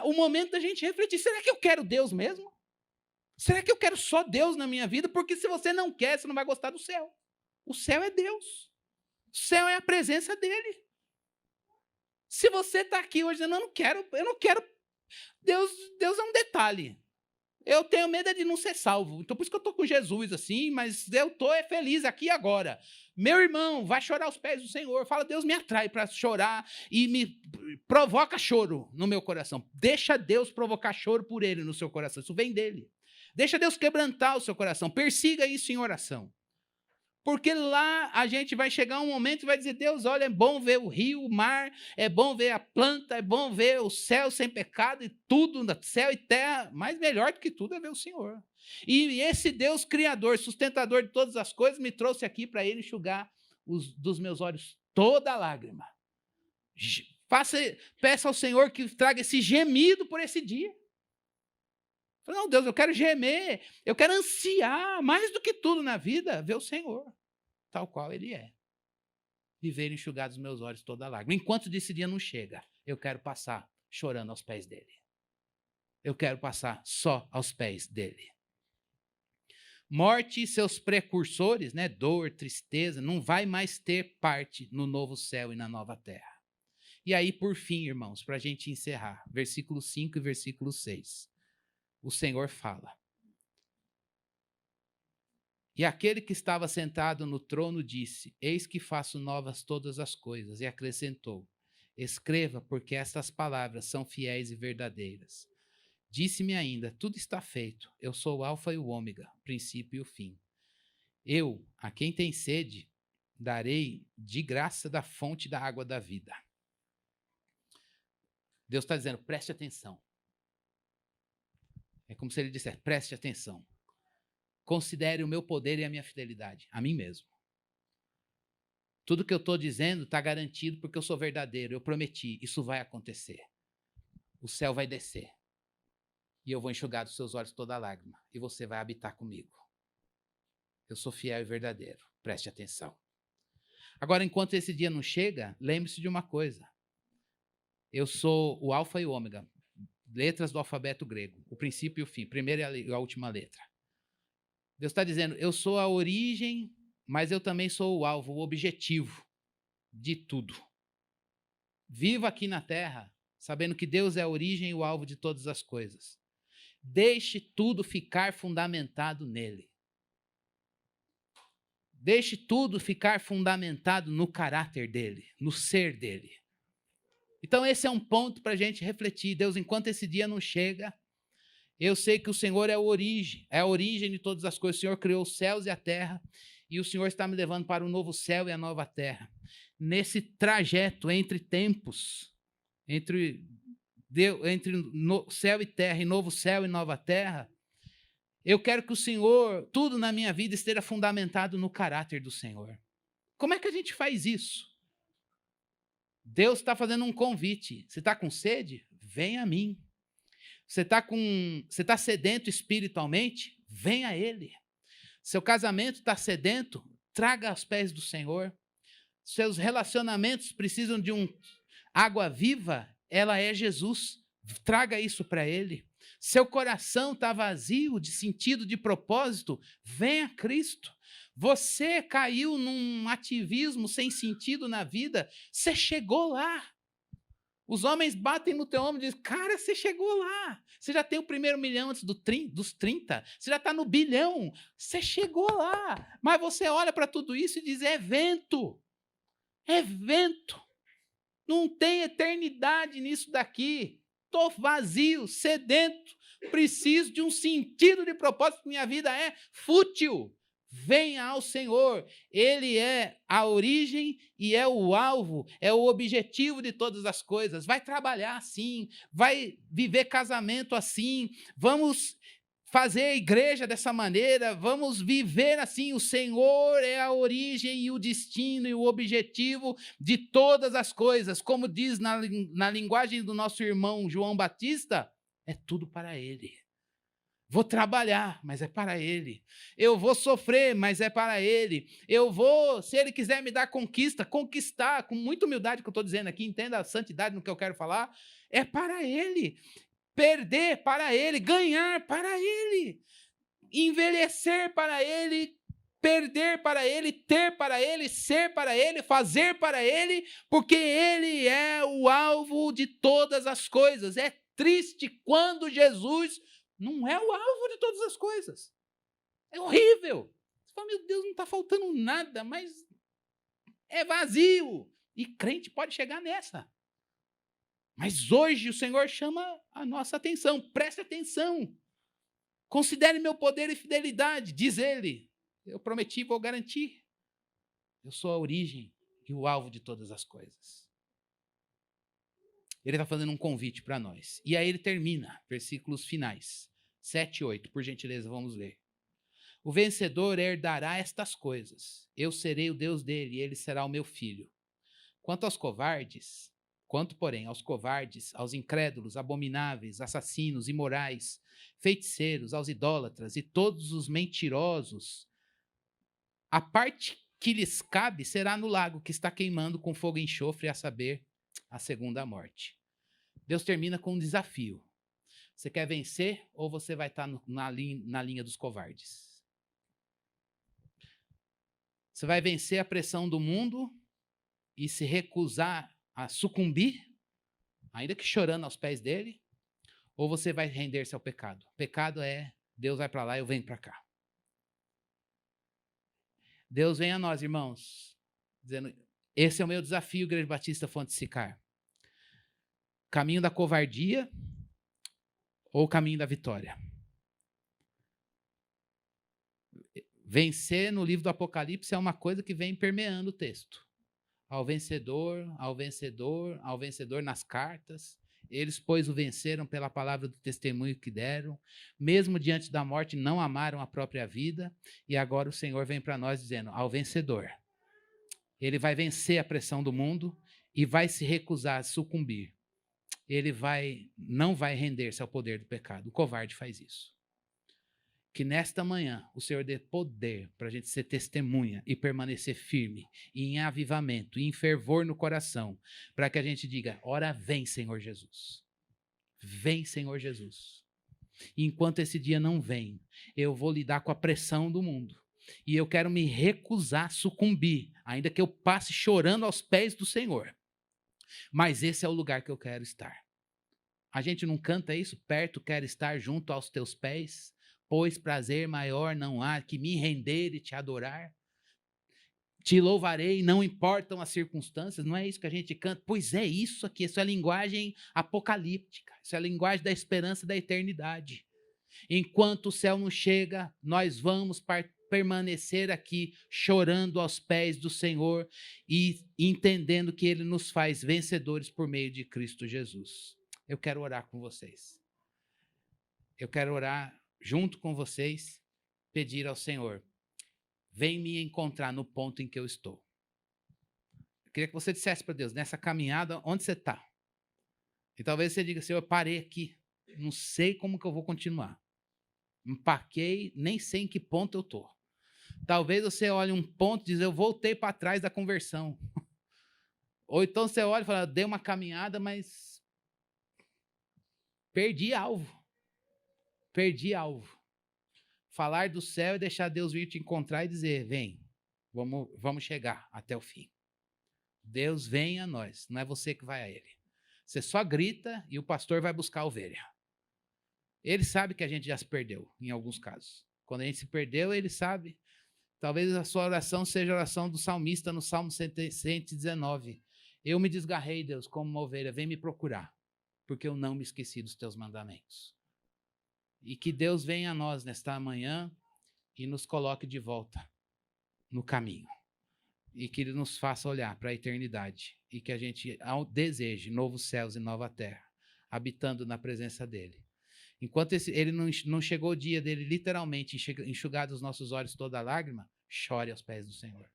[SPEAKER 1] o momento da gente refletir, será que eu quero Deus mesmo? Será que eu quero só Deus na minha vida? Porque se você não quer, você não vai gostar do céu. O céu é Deus. O céu é a presença dele. Se você está aqui hoje dizendo, eu não quero. Deus é um detalhe. Eu tenho medo de não ser salvo. Então, por isso que eu estou com Jesus assim, mas eu estou feliz aqui agora. Meu irmão, vai chorar aos pés do Senhor. Fala, Deus me atrai para chorar e me provoca choro no meu coração. Deixa Deus provocar choro por ele no seu coração. Isso vem dele. Deixa Deus quebrantar o seu coração. Persiga isso em oração. Porque lá a gente vai chegar um momento e vai dizer, Deus, olha, é bom ver o rio, o mar, é bom ver a planta, é bom ver o céu sem pecado e tudo, céu e terra, mas melhor do que tudo é ver o Senhor. E esse Deus criador, sustentador de todas as coisas, me trouxe aqui para ele enxugar dos meus olhos toda lágrima. Peça ao Senhor que traga esse gemido por esse dia. Não, Deus, eu quero gemer, eu quero ansiar, mais do que tudo na vida, ver o Senhor, tal qual Ele é. E ver enxugar dos meus olhos toda a lágrima. Enquanto desse dia não chega, eu quero passar chorando aos pés dEle. Eu quero passar só aos pés dEle. Morte e seus precursores, né, dor, tristeza, não vai mais ter parte no novo céu e na nova terra. E aí, por fim, irmãos, para a gente encerrar, versículo 5 e versículo 6. O Senhor fala. E aquele que estava sentado no trono disse, eis que faço novas todas as coisas, e acrescentou, escreva, porque estas palavras são fiéis e verdadeiras. Disse-me ainda, tudo está feito, eu sou o alfa e o ômega, o princípio e o fim. Eu, a quem tem sede, darei de graça da fonte da água da vida. Deus está dizendo, preste atenção. É como se ele dissesse, preste atenção. Considere o meu poder e a minha fidelidade, a mim mesmo. Tudo que eu estou dizendo está garantido porque eu sou verdadeiro, eu prometi, isso vai acontecer. O céu vai descer. E eu vou enxugar dos seus olhos toda a lágrima. E você vai habitar comigo. Eu sou fiel e verdadeiro, preste atenção. Agora, enquanto esse dia não chega, lembre-se de uma coisa. Eu sou o alfa e o ômega. Letras do alfabeto grego, o princípio e o fim, primeira e a última letra. Deus está dizendo, eu sou a origem, mas eu também sou o alvo, o objetivo de tudo. Viva aqui na terra, sabendo que Deus é a origem e o alvo de todas as coisas. Deixe tudo ficar fundamentado nele. Deixe tudo ficar fundamentado no caráter dele, no ser dele. Então esse é um ponto para a gente refletir. Deus, enquanto esse dia não chega, eu sei que o Senhor é a origem de todas as coisas. O Senhor criou os céus e a terra, e o Senhor está me levando para o novo céu e a nova terra. Nesse trajeto entre tempos, entre céu e terra, e novo céu e nova terra, eu quero que o Senhor, tudo na minha vida esteja fundamentado no caráter do Senhor. Como é que a gente faz isso? Deus está fazendo um convite. Você está com sede? Vem a mim. Você está sedento espiritualmente? Vem a Ele. Seu casamento está sedento? Traga aos pés do Senhor. Seus relacionamentos precisam de água viva? Ela é Jesus. Traga isso para Ele. Seu coração está vazio de sentido, de propósito? Venha a Cristo. Você caiu num ativismo sem sentido na vida, você chegou lá. Os homens batem no teu ombro e dizem, cara, você chegou lá. Você já tem o primeiro milhão antes dos 30. Você já está no bilhão. Você chegou lá. Mas você olha para tudo isso e diz, é vento. É vento. Não tem eternidade nisso daqui. Estou vazio, sedento. Preciso de um sentido de propósito. Minha vida é fútil. Venha ao Senhor. Ele é a origem e é o alvo, é o objetivo de todas as coisas. Vai trabalhar assim, vai viver casamento assim, vamos fazer a igreja dessa maneira, vamos viver assim. O Senhor é a origem e o destino e o objetivo de todas as coisas. Como diz na linguagem do nosso irmão João Batista, é tudo para Ele. Vou trabalhar, mas é para Ele. Eu vou sofrer, mas é para Ele. Eu vou, se Ele quiser me dar conquistar, com muita humildade que eu estou dizendo aqui, entenda a santidade no que eu quero falar, é para Ele. Perder para Ele, ganhar para Ele, envelhecer para Ele, perder para Ele, ter para Ele, ser para Ele, fazer para Ele, porque Ele é o alvo de todas as coisas. É triste quando Jesus não é o alvo de todas as coisas. É horrível. Você fala, meu Deus, não está faltando nada, mas é vazio. E crente pode chegar nessa. Mas hoje o Senhor chama a nossa atenção. Preste atenção. Considere meu poder e fidelidade, diz Ele. Eu prometi, vou garantir. Eu sou a origem e o alvo de todas as coisas. Ele está fazendo um convite para nós. E aí ele termina, versículos finais. 7 e 8, por gentileza, vamos ler. O vencedor herdará estas coisas. Eu serei o Deus dele e ele será o meu filho. Quanto, porém, aos covardes, aos incrédulos, abomináveis, assassinos, imorais, feiticeiros, aos idólatras e todos os mentirosos, a parte que lhes cabe será no lago que está queimando com fogo e enxofre, a saber, a segunda morte. Deus termina com um desafio. Você quer vencer ou você vai estar na linha dos covardes? Você vai vencer a pressão do mundo e se recusar a sucumbir, ainda que chorando aos pés dele, ou você vai render-se ao pecado? O pecado é, Deus vai para lá e eu venho para cá. Deus vem a nós, irmãos, dizendo, esse é o meu desafio, Igreja Batista Fonte Sicar. Caminho da covardia ou caminho da vitória? Vencer no livro do Apocalipse é uma coisa que vem permeando o texto. Ao vencedor, ao vencedor, ao vencedor nas cartas. Eles, pois, o venceram pela palavra do testemunho que deram. Mesmo diante da morte, não amaram a própria vida. E agora o Senhor vem para nós dizendo, ao vencedor. Ele vai vencer a pressão do mundo e vai se recusar a sucumbir. Ele não vai render-se ao poder do pecado. O covarde faz isso. Que nesta manhã o Senhor dê poder para a gente ser testemunha e permanecer firme, e em avivamento, e em fervor no coração, para que a gente diga, ora vem, Senhor Jesus. Vem, Senhor Jesus. E enquanto esse dia não vem, eu vou lidar com a pressão do mundo. E eu quero me recusar a sucumbir, ainda que eu passe chorando aos pés do Senhor. Mas esse é o lugar que eu quero estar. A gente não canta isso? Perto quero estar junto aos teus pés. Pois prazer maior não há que me render e te adorar. Te louvarei, não importam as circunstâncias. Não é isso que a gente canta? Pois é isso aqui, isso é a linguagem apocalíptica. Isso é a linguagem da esperança da eternidade. Enquanto o céu não chega, nós vamos permanecer aqui chorando aos pés do Senhor e entendendo que Ele nos faz vencedores por meio de Cristo Jesus. Eu quero orar com vocês. Eu quero orar junto com vocês, pedir ao Senhor, vem me encontrar no ponto em que eu estou. Eu queria que você dissesse para Deus, nessa caminhada, onde você está? E talvez você diga, Senhor, eu parei aqui, não sei como que eu vou continuar. Empaquei, nem sei em que ponto eu estou. Talvez você olhe um ponto e diz, eu voltei para trás da conversão. Ou então você olha e fala, dei uma caminhada, mas perdi alvo. Perdi alvo. falar do céu e deixar Deus vir te encontrar e dizer, vem, vamos chegar até o fim. Deus vem a nós, não é você que vai a ele. Você só grita e o pastor vai buscar a ovelha. Ele sabe que a gente já se perdeu, em alguns casos. Quando a gente se perdeu, ele sabe. Talvez a sua oração seja a oração do salmista no Salmo 119. Eu me desgarrei, Deus, como uma ovelha, vem me procurar, porque eu não me esqueci dos teus mandamentos. E que Deus venha a nós nesta manhã e nos coloque de volta no caminho. E que Ele nos faça olhar para a eternidade. E que a gente deseje novos céus e nova terra, habitando na presença dEle. Enquanto ele não chegou o dia dele literalmente enxugar dos nossos olhos toda a lágrima, chore aos pés do Senhor.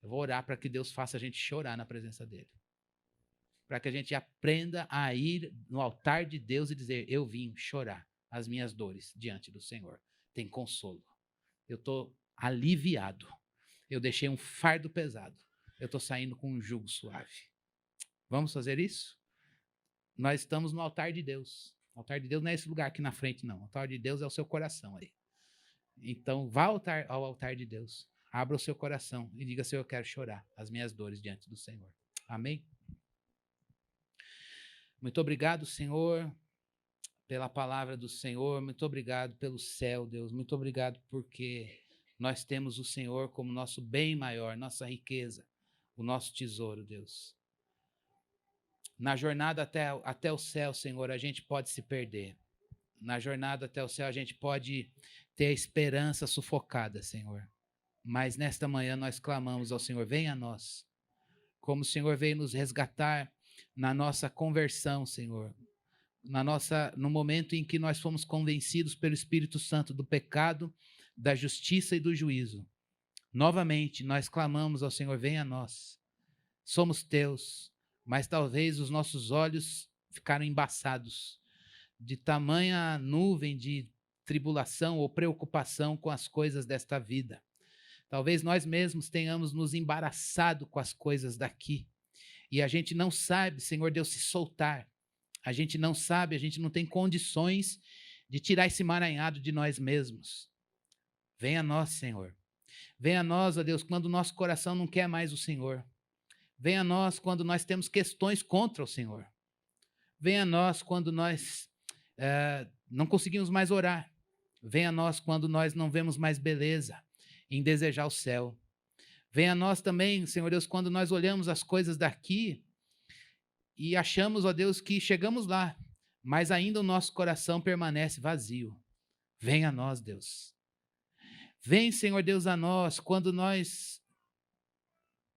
[SPEAKER 1] Eu vou orar para que Deus faça a gente chorar na presença dele. Para que a gente aprenda a ir no altar de Deus e dizer, eu vim chorar as minhas dores diante do Senhor. Tem consolo. Eu estou aliviado. Eu deixei um fardo pesado. Eu estou saindo com um jugo suave. Vamos fazer isso? Nós estamos no altar de Deus. O altar de Deus não é esse lugar aqui na frente, não. O altar de Deus é o seu coração aí. Então, vá ao altar de Deus. Abra o seu coração e diga, Senhor, eu quero chorar as minhas dores diante do Senhor. Amém? Muito obrigado, Senhor, pela palavra do Senhor. Muito obrigado pelo céu, Deus. Muito obrigado porque nós temos o Senhor como nosso bem maior, nossa riqueza, o nosso tesouro, Deus. Na jornada até o céu, Senhor, a gente pode se perder. Na jornada até o céu, a gente pode ter a esperança sufocada, Senhor. Mas nesta manhã nós clamamos ao Senhor, venha a nós. Como o Senhor veio nos resgatar na nossa conversão, Senhor. No momento em que nós fomos convencidos pelo Espírito Santo do pecado, da justiça e do juízo. Novamente, nós clamamos ao Senhor, venha a nós. Somos teus. Mas talvez os nossos olhos ficaram embaçados de tamanha nuvem de tribulação ou preocupação com as coisas desta vida. Talvez nós mesmos tenhamos nos embaraçado com as coisas daqui. E a gente não sabe, Senhor Deus, se soltar. A gente não sabe, a gente não tem condições de tirar esse emaranhado de nós mesmos. Venha a nós, Senhor. Venha a nós, ó Deus, quando o nosso coração não quer mais o Senhor. Venha a nós quando nós temos questões contra o Senhor. Venha a nós quando nós não conseguimos mais orar. Venha a nós quando nós não vemos mais beleza em desejar o céu. Venha a nós também, Senhor Deus, quando nós olhamos as coisas daqui e achamos, ó Deus, que chegamos lá, mas ainda o nosso coração permanece vazio. Venha a nós, Deus. Vem, Senhor Deus, a nós quando nós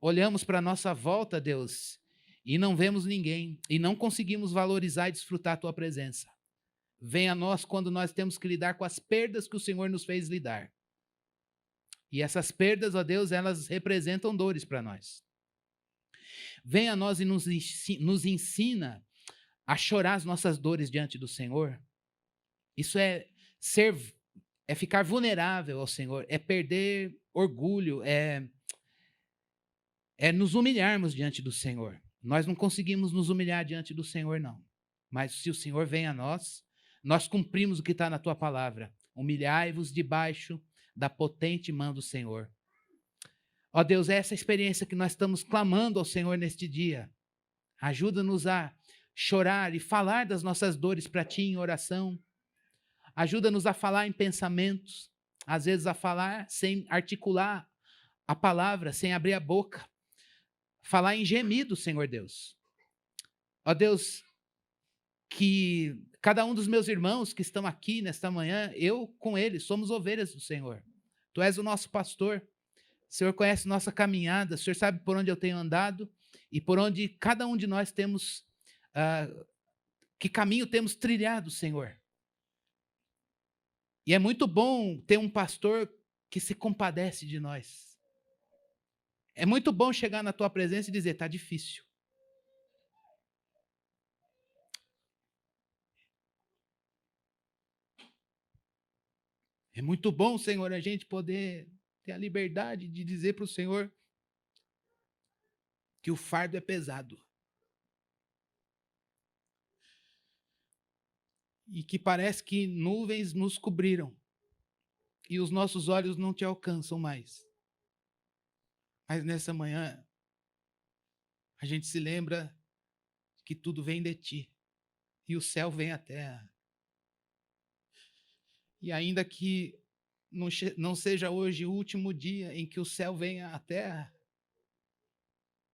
[SPEAKER 1] olhamos para a nossa volta, Deus, e não vemos ninguém, e não conseguimos valorizar e desfrutar a Tua presença. Venha a nós quando nós temos que lidar com as perdas que o Senhor nos fez lidar. E essas perdas, ó Deus, elas representam dores para nós. Venha a nós e nos ensina a chorar as nossas dores diante do Senhor. Isso é ficar vulnerável ao Senhor, é perder orgulho, é nos humilharmos diante do Senhor. Nós não conseguimos nos humilhar diante do Senhor, não. Mas se o Senhor vem a nós, nós cumprimos o que está na Tua palavra. Humilhai-vos debaixo da potente mão do Senhor. Ó Deus, é essa experiência que nós estamos clamando ao Senhor neste dia. Ajuda-nos a chorar e falar das nossas dores para Ti em oração. Ajuda-nos a falar em pensamentos. Às vezes a falar sem articular a palavra, sem abrir a boca. Falar em gemido, Senhor Deus. Ó Deus, que cada um dos meus irmãos que estão aqui nesta manhã, eu com eles, somos ovelhas do Senhor. Tu és o nosso pastor. O Senhor conhece nossa caminhada. O Senhor sabe por onde eu tenho andado e por onde cada um de nós temos, que caminho temos trilhado, Senhor. E é muito bom ter um pastor que se compadece de nós. É muito bom chegar na Tua presença e dizer, está difícil. É muito bom, Senhor, a gente poder ter a liberdade de dizer para o Senhor que o fardo é pesado. E que parece que nuvens nos cobriram. e os nossos olhos não te alcançam mais. Mas nessa manhã, a gente se lembra que tudo vem de ti, e o céu vem à terra. E ainda que não seja hoje o último dia em que o céu venha à terra,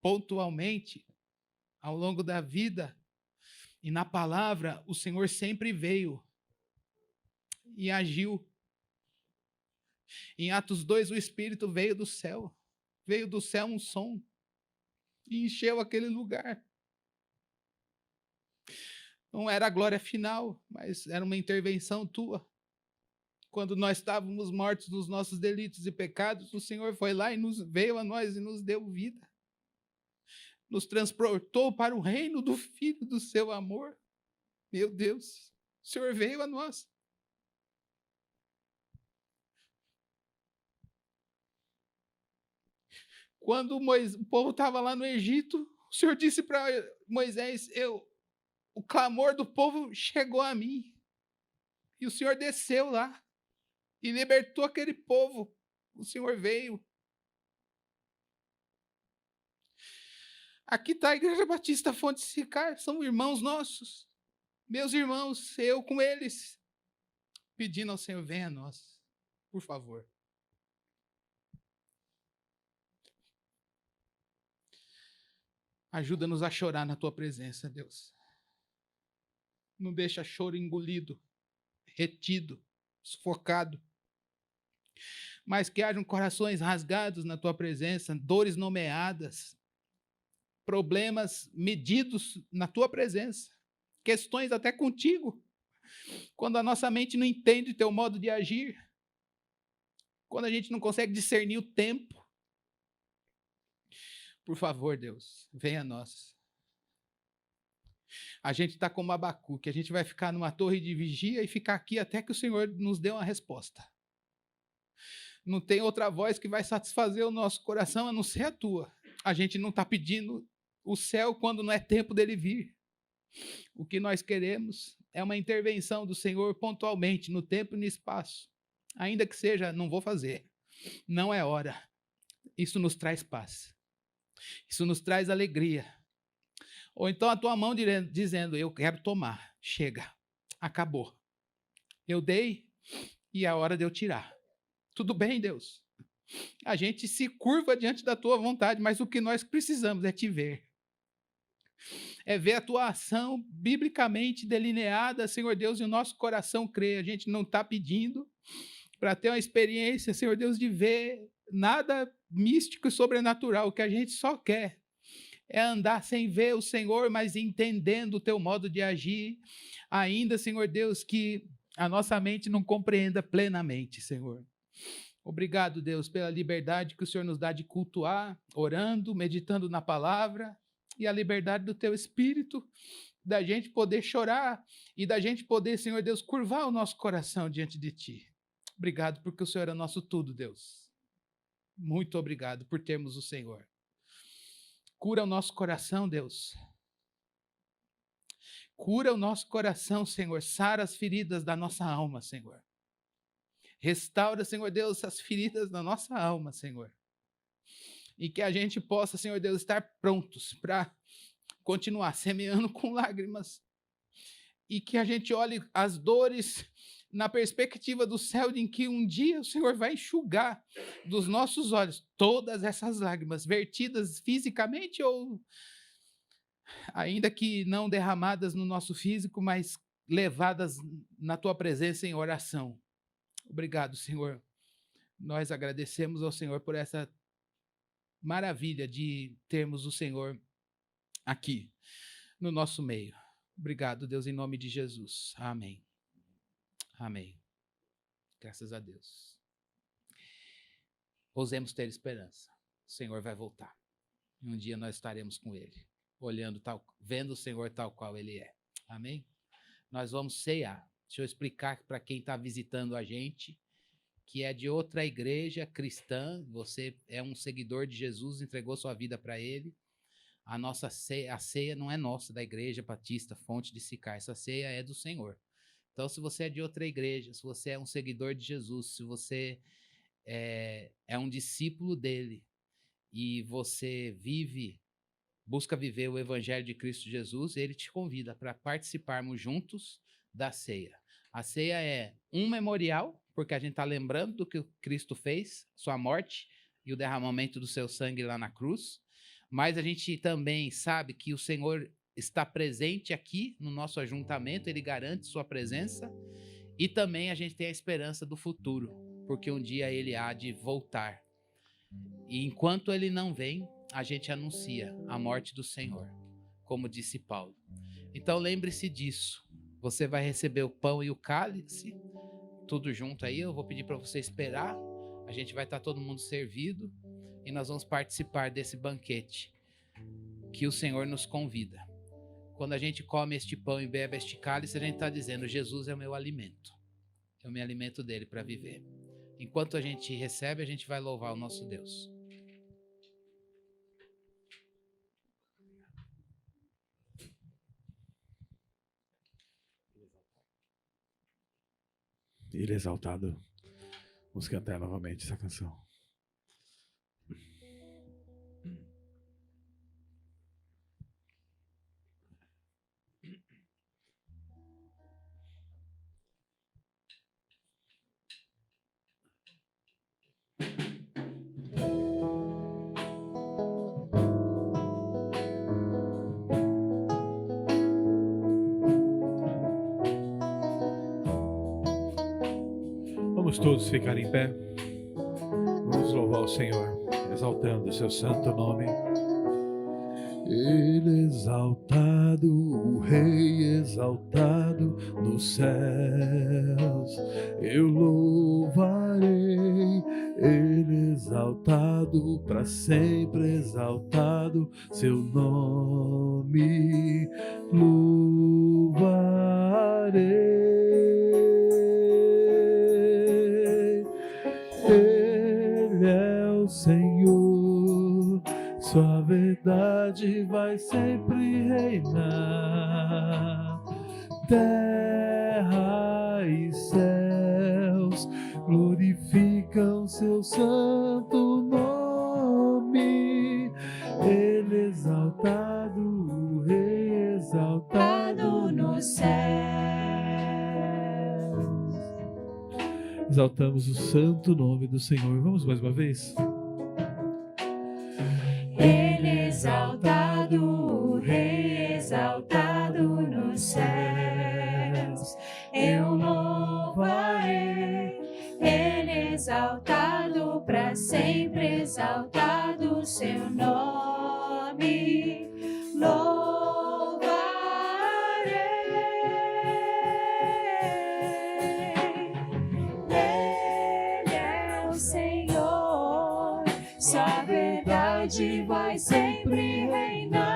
[SPEAKER 1] pontualmente, ao longo da vida, e na palavra, o Senhor sempre veio e agiu. Em Atos 2, o Espírito veio do céu um som, e encheu aquele lugar. Não era a glória final, mas era uma intervenção tua. Quando nós estávamos mortos dos nossos delitos e pecados, o Senhor foi lá e veio a nós e nos deu vida. Nos transportou para o reino do Filho do seu amor. Meu Deus, o Senhor veio a nós. Quando o povo estava lá no Egito, o Senhor disse para Moisés, o clamor do povo chegou a mim. E o Senhor desceu lá e libertou aquele povo. O Senhor veio. Aqui está a Igreja Batista Fonte Sicar, são irmãos nossos. Meus irmãos, eu com eles, pedindo ao Senhor, venha a nós, por favor. Ajuda-nos a chorar na tua presença, Deus. Não deixa choro engolido, retido, sufocado. Mas que hajam corações rasgados na tua presença, dores nomeadas, problemas medidos na tua presença, questões até contigo, quando a nossa mente não entende o teu modo de agir, quando a gente não consegue discernir o tempo. Por favor, Deus, venha a nós. A gente está como Abacuque, a gente vai ficar numa torre de vigia e ficar aqui até que o Senhor nos dê uma resposta. Não tem outra voz que vai satisfazer o nosso coração a não ser a tua. A gente não está pedindo o céu quando não é tempo dele vir. O que nós queremos é uma intervenção do Senhor pontualmente, no tempo e no espaço. Ainda que seja, não vou fazer. Não é hora. Isso nos traz paz. Isso nos traz alegria. Ou então a tua mão dizendo, eu quero tomar. Chega. Acabou. Eu dei e é a hora de eu tirar. Tudo bem, Deus. A gente se curva diante da tua vontade, mas o que nós precisamos é te ver. É ver a tua ação biblicamente delineada, Senhor Deus, e o nosso coração crê. A gente não está pedindo para ter uma experiência, Senhor Deus, de ver nada místico e sobrenatural. O que a gente só quer é andar sem ver o Senhor, mas entendendo o teu modo de agir. Ainda, Senhor Deus, que a nossa mente não compreenda plenamente, Senhor. Obrigado, Deus, pela liberdade que o Senhor nos dá de cultuar, orando, meditando na palavra, e a liberdade do teu Espírito, da gente poder chorar e da gente poder, Senhor Deus, curvar o nosso coração diante de ti. Obrigado porque o Senhor é nosso tudo, Deus. Muito obrigado por termos o Senhor. Cura o nosso coração, Deus. Cura o nosso coração, Senhor. Sara as feridas da nossa alma, Senhor. Restaura, Senhor Deus, as feridas da nossa alma, Senhor. E que a gente possa, Senhor Deus, estar prontos para continuar semeando com lágrimas. E que a gente olhe as dores na perspectiva do céu, em que um dia o Senhor vai enxugar dos nossos olhos todas essas lágrimas, vertidas fisicamente ou ainda que não derramadas no nosso físico, mas levadas na tua presença em oração. Obrigado, Senhor. Nós agradecemos ao Senhor por essa maravilha de termos o Senhor aqui no nosso meio. Obrigado, Deus, em nome de Jesus. Amém. Amém. Graças a Deus. Ousemos ter esperança. O Senhor vai voltar. E um dia nós estaremos com Ele, vendo o Senhor tal qual Ele é. Amém? Nós vamos ceiar. Deixa eu explicar para quem está visitando a gente, que é de outra igreja cristã, você é um seguidor de Jesus, entregou sua vida para Ele. A ceia não é nossa, da Igreja Batista Fonte de Sicar, essa ceia é do Senhor. Então, se você é de outra igreja, se você é um seguidor de Jesus, se você é um discípulo dele e você busca viver o evangelho de Cristo Jesus, ele te convida para participarmos juntos da ceia. A ceia é um memorial, porque a gente está lembrando do que Cristo fez, sua morte e o derramamento do seu sangue lá na cruz, mas a gente também sabe que o Senhor está presente aqui no nosso ajuntamento, ele garante sua presença, e também a gente tem a esperança do futuro, porque um dia ele há de voltar. E enquanto ele não vem, a gente anuncia a morte do Senhor, como disse Paulo. Então lembre-se disso. Você vai receber o pão e o cálice, tudo junto aí. Eu vou pedir para você esperar. A gente vai estar todo mundo servido e nós vamos participar desse banquete que o Senhor nos convida. Quando a gente come este pão e bebe este cálice, a gente está dizendo: Jesus é o meu alimento. Eu me alimento dele para viver. Enquanto a gente recebe, a gente vai louvar o nosso Deus.
[SPEAKER 2] Ele exaltado. Vamos cantar novamente essa canção. Vamos todos ficar em pé. Vamos louvar o Senhor, exaltando o seu santo nome. Ele exaltado, o Rei exaltado nos céus, eu louvarei. Ele exaltado, para sempre exaltado, seu nome louvarei. Ele é o Senhor, sua verdade vai sempre reinar. Terra e céus glorificam seu santo nome. Ele exaltado, o Rei exaltado nos céus. Exaltamos o santo nome do Senhor. Vamos mais uma vez?
[SPEAKER 3] Ele exaltado, o Rei exaltado nos céus, eu louvarei. Ele exaltado, para sempre exaltado, seu nome louvarei. Ele é o Senhor, sua verdade vai sempre reinar.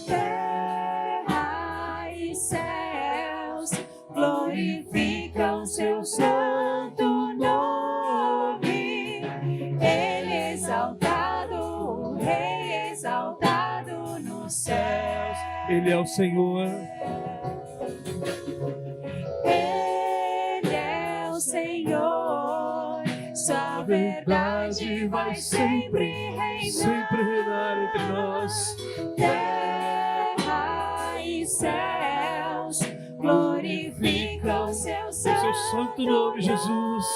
[SPEAKER 3] Terra e céus glorificam seu santo nome. Ele exaltado, o Rei exaltado nos céus.
[SPEAKER 2] Ele é o Senhor.
[SPEAKER 3] Ele é o Senhor, sua verdade vai sempre reinar.
[SPEAKER 2] Sempre reinar entre nós.
[SPEAKER 3] Terra e céus glorificam seu
[SPEAKER 2] santo nome, Jesus.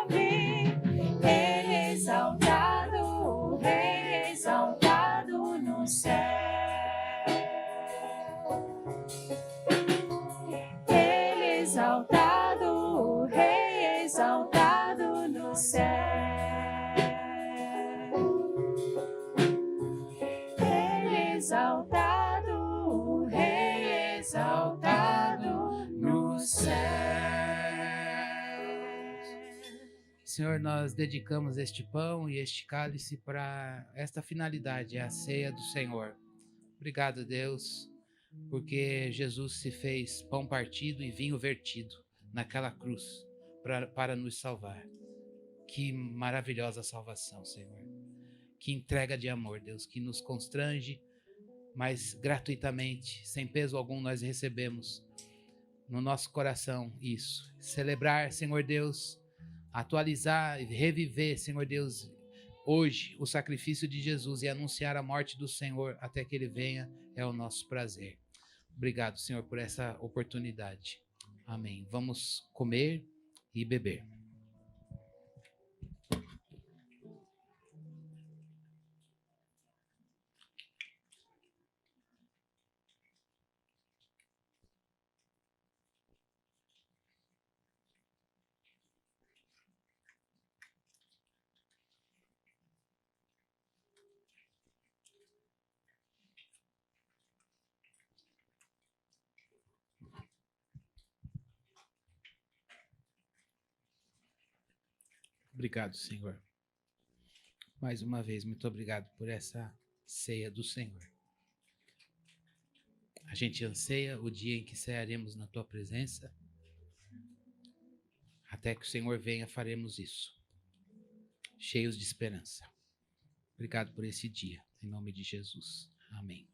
[SPEAKER 3] Ele exaltado, o Rei exaltado no céu. Ele exaltado, o Rei exaltado no céu. Ele exaltado, o Rei exaltado no céu.
[SPEAKER 1] Senhor, nós dedicamos este pão e este cálice para esta finalidade, a ceia do Senhor. Obrigado, Deus, porque Jesus se fez pão partido e vinho vertido naquela cruz para nos salvar. Que maravilhosa salvação, Senhor. Que entrega de amor, Deus, que nos constrange, mas gratuitamente, sem peso algum, nós recebemos no nosso coração isso. Celebrar, Senhor Deus, atualizar e reviver, Senhor Deus, hoje o sacrifício de Jesus e anunciar a morte do Senhor até que Ele venha é o nosso prazer. Obrigado, Senhor, por essa oportunidade. Amém. Vamos comer e beber. Obrigado, Senhor. Mais uma vez, muito obrigado por essa ceia do Senhor. A gente anseia o dia em que cearemos na Tua presença. Até que o Senhor venha, faremos isso. Cheios de esperança. Obrigado por esse dia. Em nome de Jesus. Amém.